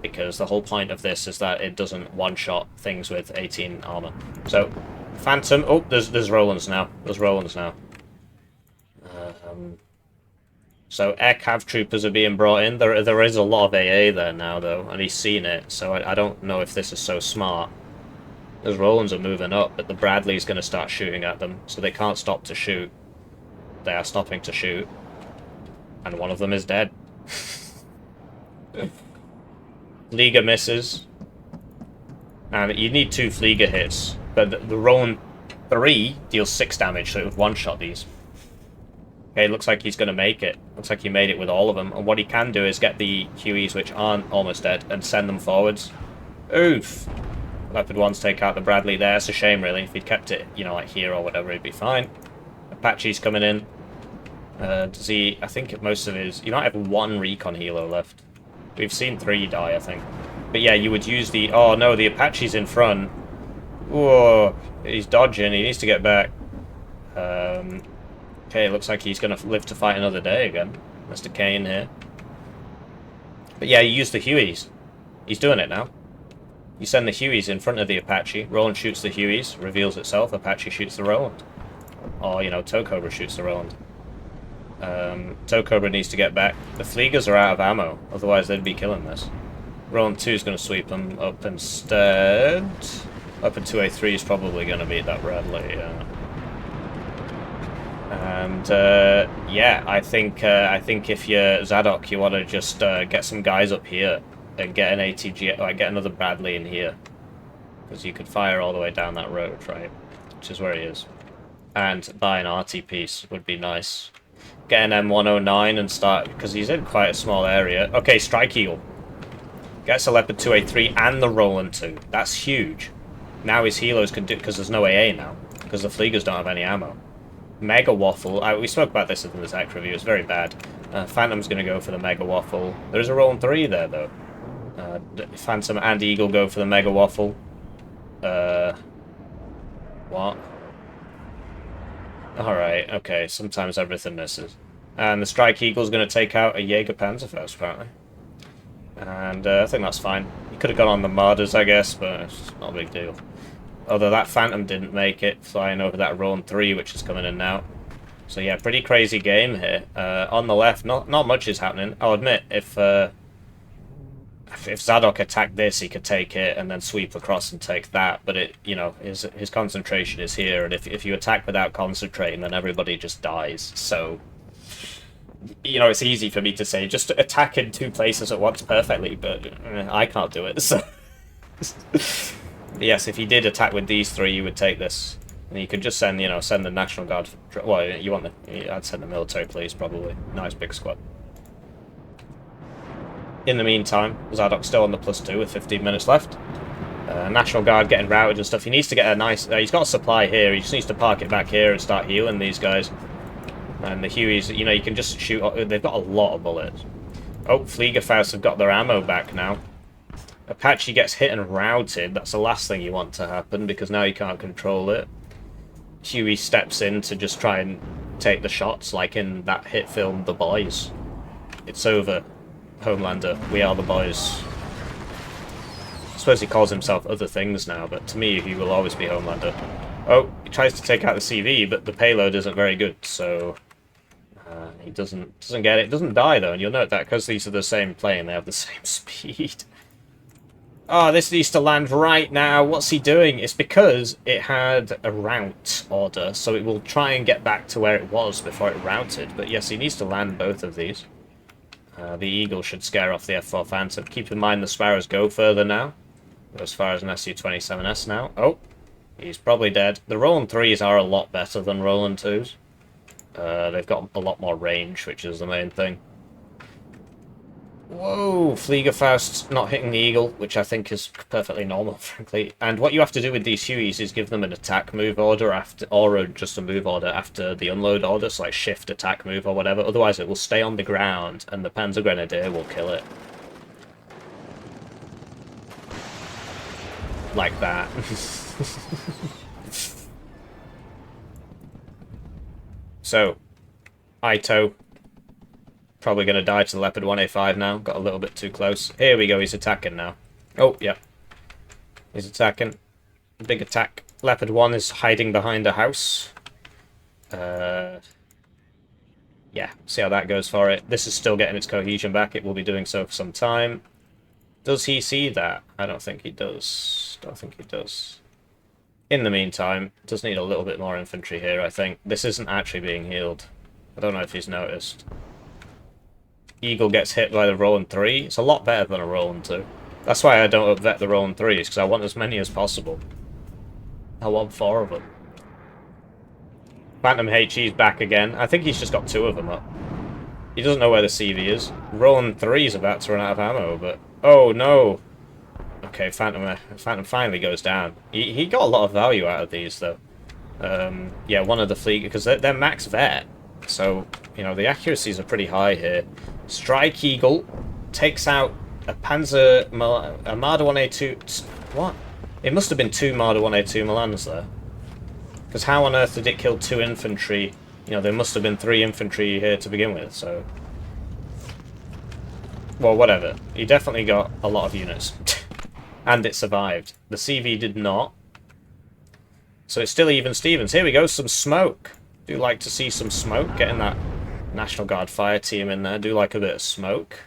because the whole point of this is that it doesn't one-shot things with 18 armor. So Phantom. Oh, there's Rolands now. There's Rolands now. So air cav troopers are being brought in. There is a lot of AA there now though, and he's seen it. So I don't know if this is so smart. Those Rolands are moving up, but the Bradley's going to start shooting at them, so they can't stop to shoot. They are stopping to shoot, and one of them is dead. Flieger misses, and you need 2 Flieger hits. But the Roland 3 deals 6 damage, so it would one-shot these. Okay, looks like he's going to make it. Looks like he made it with all of them. And what he can do is get the Hueys, which aren't almost dead, and send them forwards. Oof! Leopard 1s take out the Bradley there. It's a shame, really. If he'd kept it, you know, like here or whatever, he'd be fine. Apache's coming in. Does he... I think most of his... You might have 1 recon helo left. We've seen 3 die, I think. But yeah, you would use the... Oh, no, the Apache's in front. Whoa, he's dodging. He needs to get back. Okay, looks like he's going to live to fight another day again. Mr. Kane here. But yeah, you use the Hueys. He's doing it now. You send the Hueys in front of the Apache. Roland shoots the Hueys, reveals itself. Apache shoots the Roland. Or, you know, Tokobra shoots the Roland. Tokobra needs to get back. The Fliegers are out of ammo. Otherwise, they'd be killing this. Roland 2 is going to sweep them up instead. Up in 2A3 is probably going to beat that Bradley. And yeah, I think if you're Zsadok, you want to just get some guys up here and get an ATG, like get another Bradley in here, because you could fire all the way down that road, right? Which is where he is. And buy an RT piece would be nice. Get an M109 and start, because he's in quite a small area. Okay, Strike Eagle. Gets a Leopard 2A3 and the Roland 2. That's huge. Now his helos can do, because there's no AA now, because the Fliegers don't have any ammo. Mega Waffle, we spoke about this in the tech review, it's very bad. Phantom's going to go for the Mega Waffle. There's a Roland 3 there, though. Phantom and Eagle go for the Mega Waffle. What? Alright, okay, sometimes everything misses. And the Strike Eagle's going to take out a Jaeger Panzerfaust, apparently. And I think that's fine. He could have gone on the Martyrs, I guess, but it's not a big deal. Although that Phantom didn't make it, flying over that Roland 3, which is coming in now. So yeah, pretty crazy game here. On the left, not much is happening. I'll admit, if if Zsadok attacked this, he could take it and then sweep across and take that. But it, you know, his concentration is here, and if you attack without concentrating, then everybody just dies. So, you know, it's easy for me to say just attack in 2 places at once perfectly, but I can't do it. So, yes, if he did attack with these 3, you would take this, and you could just send, you know, send the National Guard. Well, you want the? I'd send the military police probably. Nice big squad. In the meantime, Zsadok's still on the +2 with 15 minutes left. National Guard getting routed and stuff. He needs to get a nice... he's got a supply here. He just needs to park it back here and start healing these guys. And the Hueys, you know, you can just shoot... they've got a lot of bullets. Oh, Fliegerfaust have got their ammo back now. Apache gets hit and routed. That's the last thing you want to happen, because now you can't control it. Huey steps in to just try and take the shots, like in that hit film, The Boys. It's over. Homelander, we are the boys. I suppose he calls himself other things now, but to me he will always be Homelander. Oh, he tries to take out the CV, but the payload isn't very good, so he doesn't get it. Doesn't die though, and you'll note that because these are the same plane, they have the same speed. Oh, this needs to land right now. What's he doing? It's because it had a route order, so it will try and get back to where it was before it routed. But yes, he needs to land both of these. The Eagle should scare off the F4 Phantom. Keep in mind the Sparrows go further now. Go as far as an Su-27S now. Oh, he's probably dead. The Roland 3s are a lot better than Roland 2s. They've got a lot more range, which is the main thing. Whoa, Fliegerfaust not hitting the Eagle, which I think is perfectly normal, frankly. And what you have to do with these Hueys is give them an attack move order after, or just a move order after the unload order, so like shift attack move or whatever. Otherwise it will stay on the ground and the Panzer Grenadier will kill it. Like that. So, Ito. Probably going to die to the Leopard 1A5 now. Got a little bit too close. Here we go, he's attacking now. Oh, yeah. He's attacking. Big attack. Leopard 1 is hiding behind a house. Yeah, see how that goes for it. This is still getting its cohesion back. It will be doing so for some time. Does he see that? I don't think he does. Don't think he does. In the meantime, does need a little bit more infantry here, I think. This isn't actually being healed. I don't know if he's noticed. Eagle gets hit by the Roland 3. It's a lot better than a Roland 2. That's why I don't upvet the Roland 3s, because I want as many as possible. I want 4 of them. Phantom HE's back again. I think he's just got 2 of them up. He doesn't know where the CV is. Roland 3's about to run out of ammo, but... oh, no! Okay, Phantom finally goes down. He got a lot of value out of these, though. Yeah, one of the fleet... because they're max vet. So, you know, the accuracies are pretty high here. Strike Eagle takes out a a Marder 1A2... what? It must have been 2 Marder 1A2 Milans there. Because how on earth did it kill 2 infantry? You know, there must have been 3 infantry here to begin with, so... well, whatever. He definitely got a lot of units. And it survived. The CV did not. So it's still even Stevens. Here we go, some smoke. Do like to see some smoke. Getting that National Guard fire team in there. Do like a bit of smoke.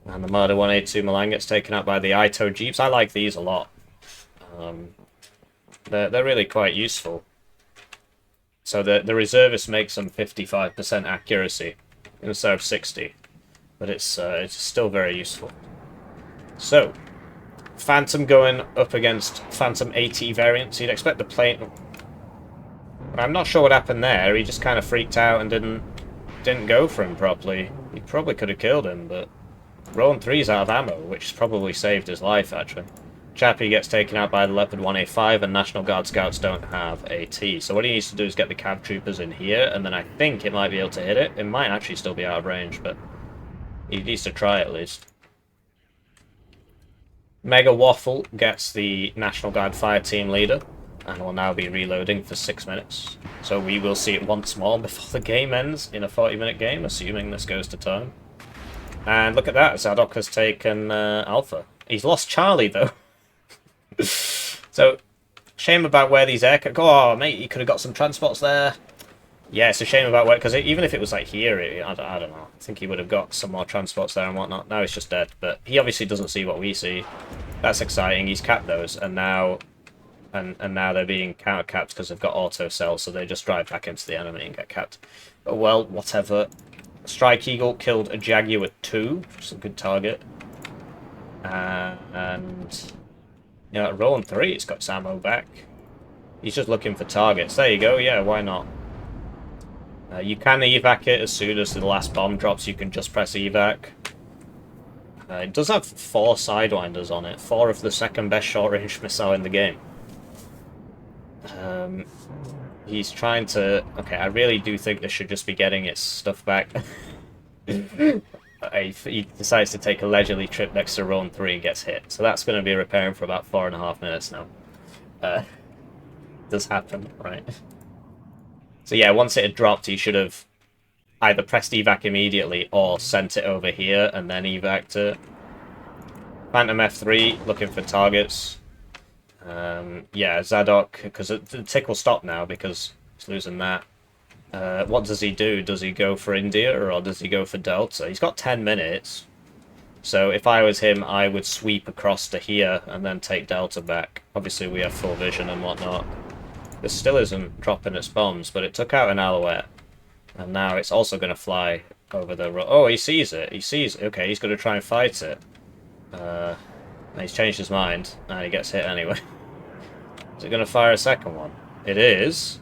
And the Marder 182 Milan gets taken out by the Ito Jeeps. I like these a lot. They're really quite useful. So the reservists make some 55% accuracy instead of 60. But it's still very useful. So, Phantom going up against Phantom AT variants. You'd expect the plane... I'm not sure what happened there. He just kind of freaked out and didn't go for him properly. He probably could have killed him, but Roland 3's out of ammo, which probably saved his life, actually. Chappie gets taken out by the Leopard 1A5, and National Guard scouts don't have AT. So what he needs to do is get the cab troopers in here, and then I think it might be able to hit it. It might actually still be out of range, but he needs to try at least. Mega Waffle gets the National Guard fire team leader, and will now be reloading for 6 minutes. So we will see it once more before the game ends in a 40-minute game, assuming this goes to time. And look at that, Zsadok has taken Alpha. He's lost Charlie, though. So, shame about where these aircraft... oh, mate, you could have got some transports there. Yeah, it's a shame about where, because even if it was like here, I don't know. I think he would have got some more transports there and whatnot. Now he's just dead, but he obviously doesn't see what we see. That's exciting. He's capped those, and now they're being counter capped because they've got auto cells, so they just drive back into the enemy and get capped. But well, whatever. Strike Eagle killed a Jaguar 2, which is a good target. And you know, Rowan 3, it's got its ammo back. He's just looking for targets. There you go. Yeah, why not? You can evac it as soon as the last bomb drops. You can just press evac. It does have 4 Sidewinders on it. 4 of the second best short-range missile in the game. He's trying to... Okay, I really do think this should just be getting its stuff back. He decides to take a leisurely trip next to Rowan 3 and gets hit. So that's going to be repairing for about 4.5 minutes now. Does happen, right? So yeah, once it had dropped, he should have either pressed evac immediately or sent it over here and then evac'd it. Phantom F3, looking for targets. Yeah, Zsadok, because the tick will stop now because he's losing that. What does he do? Does he go for India or does he go for Delta? He's got 10 minutes. So if I was him, I would sweep across to here and then take Delta back. Obviously, we have full vision and whatnot. This still isn't dropping its bombs, but it took out an Alouette. And now it's also going to fly over the... Oh, he sees it. He sees it. Okay, he's going to try and fight it. And he's changed his mind, and he gets hit anyway. Is it going to fire a second one? It is.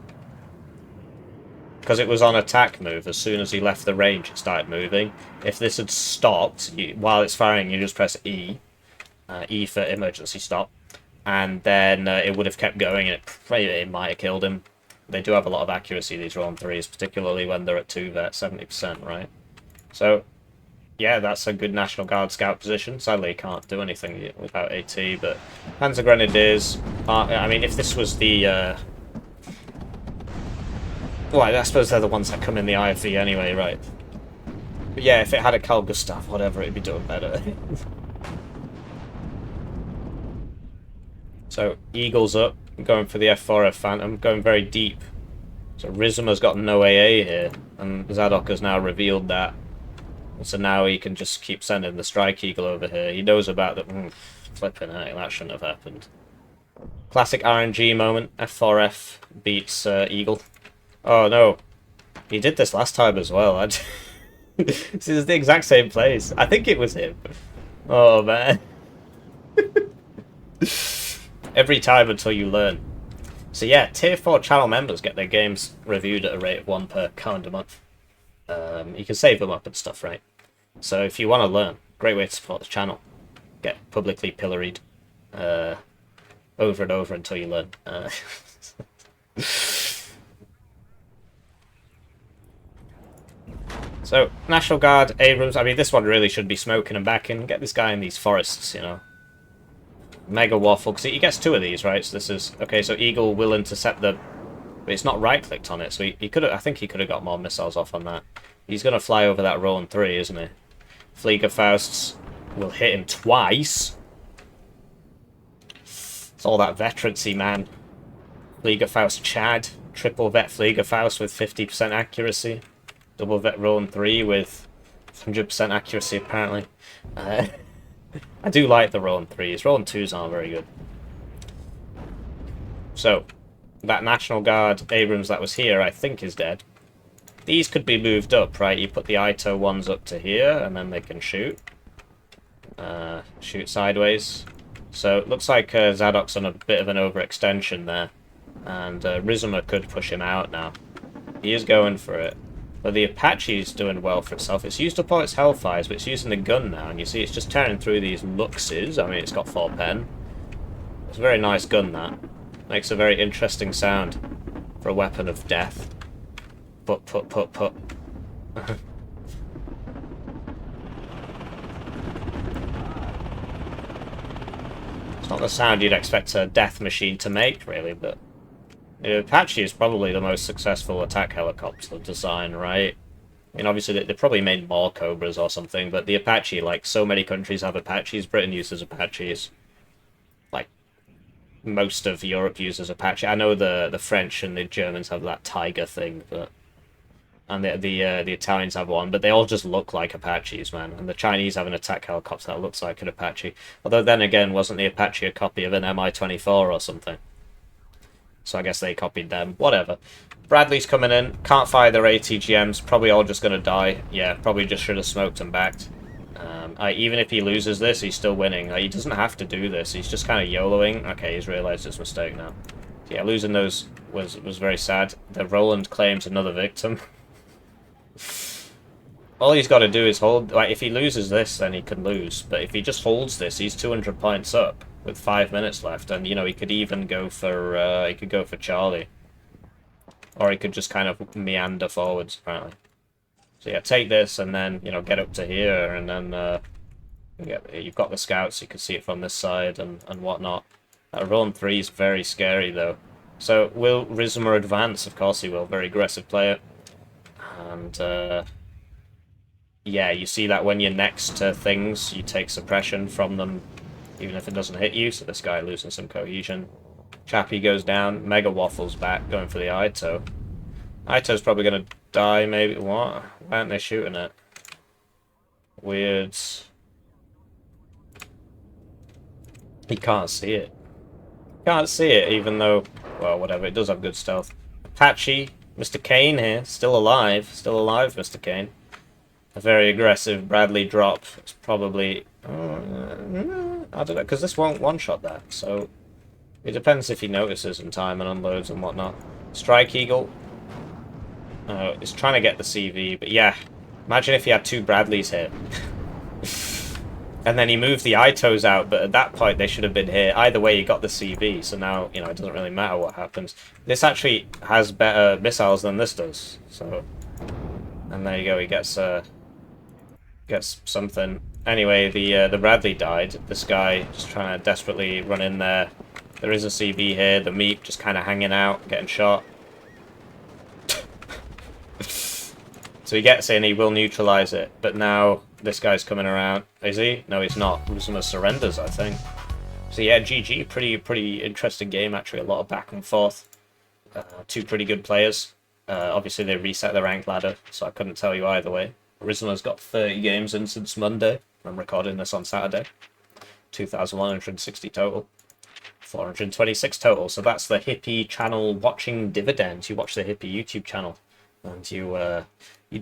Because it was on attack move. As soon as he left the range, it started moving. If this had stopped, while it's firing, you just press E. E for emergency stop. And then it would have kept going, and it might have killed him. They do have a lot of accuracy, these Rowan 3s, particularly when they're at 2 vet, 70%, right? So, yeah, that's a good National Guard scout position. Sadly, you can't do anything without AT, but Panzer Grenadiers, I mean, if this was the... Well, I suppose they're the ones that come in the IFV anyway, right? But yeah, if it had a Carl Gustav, whatever, it'd be doing better. So, Eagle's up, going for the F4F Phantom, going very deep. So Riccimer's got no AA here, and Zsadok has now revealed that. So now he can just keep sending the Strike Eagle over here. He knows about the... flipping heck, that shouldn't have happened. Classic RNG moment, F4F beats Eagle. Oh no, he did this last time as well. This is the exact same place. I think it was him. Oh man. Every time until you learn. So yeah, Tier 4 channel members get their games reviewed at a rate of 1 per calendar month. You can save them up and stuff, right? So if you want to learn, great way to support the channel. Get publicly pilloried over and over until you learn. So, National Guard, Abrams, I mean, this one really should be smoking and backing. Get this guy in these forests, you know. Mega Waffle, because he gets 2 of these, right? So this is... Okay, so Eagle will intercept the... But it's not right-clicked on it, so he could have... I think he could have got more missiles off on that. He's going to fly over that Rowan 3, isn't he? Fliegerfausts will hit him twice. It's all that veterancy, man. Fliegerfaust Chad. Triple vet Fliegerfaust with 50% accuracy. Double vet Rowan 3 with 100% accuracy, apparently. I do like the Rowan 3s. Rowan 2s aren't very good. So, that National Guard Abrams that was here, I think, is dead. These could be moved up, right? You put the ITO ones up to here, and then they can shoot. Shoot sideways. So, it looks like Zsadok's on a bit of an overextension there. And Riccimer could push him out now. He is going for it. But the Apache's doing well for itself. It's used up all its hellfires, but it's using the gun now. And you see it's just tearing through these luxes. I mean, it's got 4 pen. It's a very nice gun, that. Makes a very interesting sound for a weapon of death. Put. It's not the sound you'd expect a death machine to make, really, but... The Apache is probably the most successful attack helicopter design, right? I mean, obviously, they probably made more Cobras or something, but the Apache, like, so many countries have Apaches. Britain uses Apaches. Like, most of Europe uses Apache. I know the French and the Germans have that Tiger thing, but and the Italians have one, but they all just look like Apaches, man. And the Chinese have an attack helicopter that looks like an Apache. Although then again, wasn't the Apache a copy of an Mi-24 or something? So I guess they copied them. Whatever. Bradley's coming in. Can't fire their ATGMs. Probably all just going to die. Yeah, probably just should have smoked and backed. Even if he loses this, he's still winning. He doesn't have to do this. He's just kind of YOLOing. Okay, he's realized his mistake now. So yeah, losing those was very sad. The Roland claims another victim. All he's got to do is hold. Like, if he loses this, then he can lose. But if he just holds this, he's 200 points up with 5 minutes left, and you know he could even go for Charlie, or he could just kind of meander forwards apparently. So yeah, take this and then you know get up to here, and then you've got the scouts. You can see it from this side and whatnot. Roland 3 is very scary though. So will Riccimer advance? Of course he will. Very aggressive player, and yeah, you see that when you're next to things, you take suppression from them, even if it doesn't hit you. So this guy losing some cohesion. Chappie goes down. Mega waffles back, going for the Ito. Ito's probably going to die, maybe. What? Why aren't they shooting it? Weird. He can't see it. Can't see it, even though, well, whatever. It does have good stealth. Apache, Mr. Kane here, still alive. Still alive, Mr. Kane. A very aggressive Bradley drop. It's probably... I don't know, because this won't one-shot that, so... It depends if he notices in time and unloads and whatnot. Strike Eagle. He's trying to get the CV, but yeah. Imagine if he had 2 Bradleys here. And then he moved the Itos out, but at that point they should have been here. Either way, he got the CV, so now, you know, it doesn't really matter what happens. This actually has better missiles than this does, so... And there you go, he gets something. Anyway, the Bradley died. This guy just trying to desperately run in there. There is a CV here. The Meep just kind of hanging out, getting shot. So he gets in, he will neutralize it. But now this guy's coming around. Is he? No, he's not. Riccimer surrenders, I think. So yeah, GG. Pretty interesting game, actually. A lot of back and forth. 2 pretty good players. Obviously, they reset the rank ladder, so I couldn't tell you either way. Riccimer's got 30 games in since Monday. I'm recording this on Saturday. 2,160 total. 426 total. So that's the Hippie channel watching dividends. You watch the Hippie YouTube channel, and you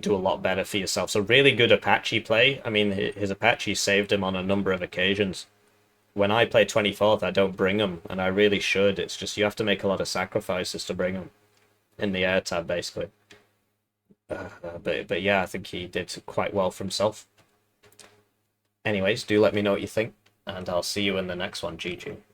do a lot better for yourself. So really good Apache play. I mean, his Apache saved him on a number of occasions. When I play 24th, I don't bring him, and I really should. It's just you have to make a lot of sacrifices to bring him in the air tab, basically. But yeah, I think he did quite well for himself. Anyways, do let me know what you think, and I'll see you in the next one. GG.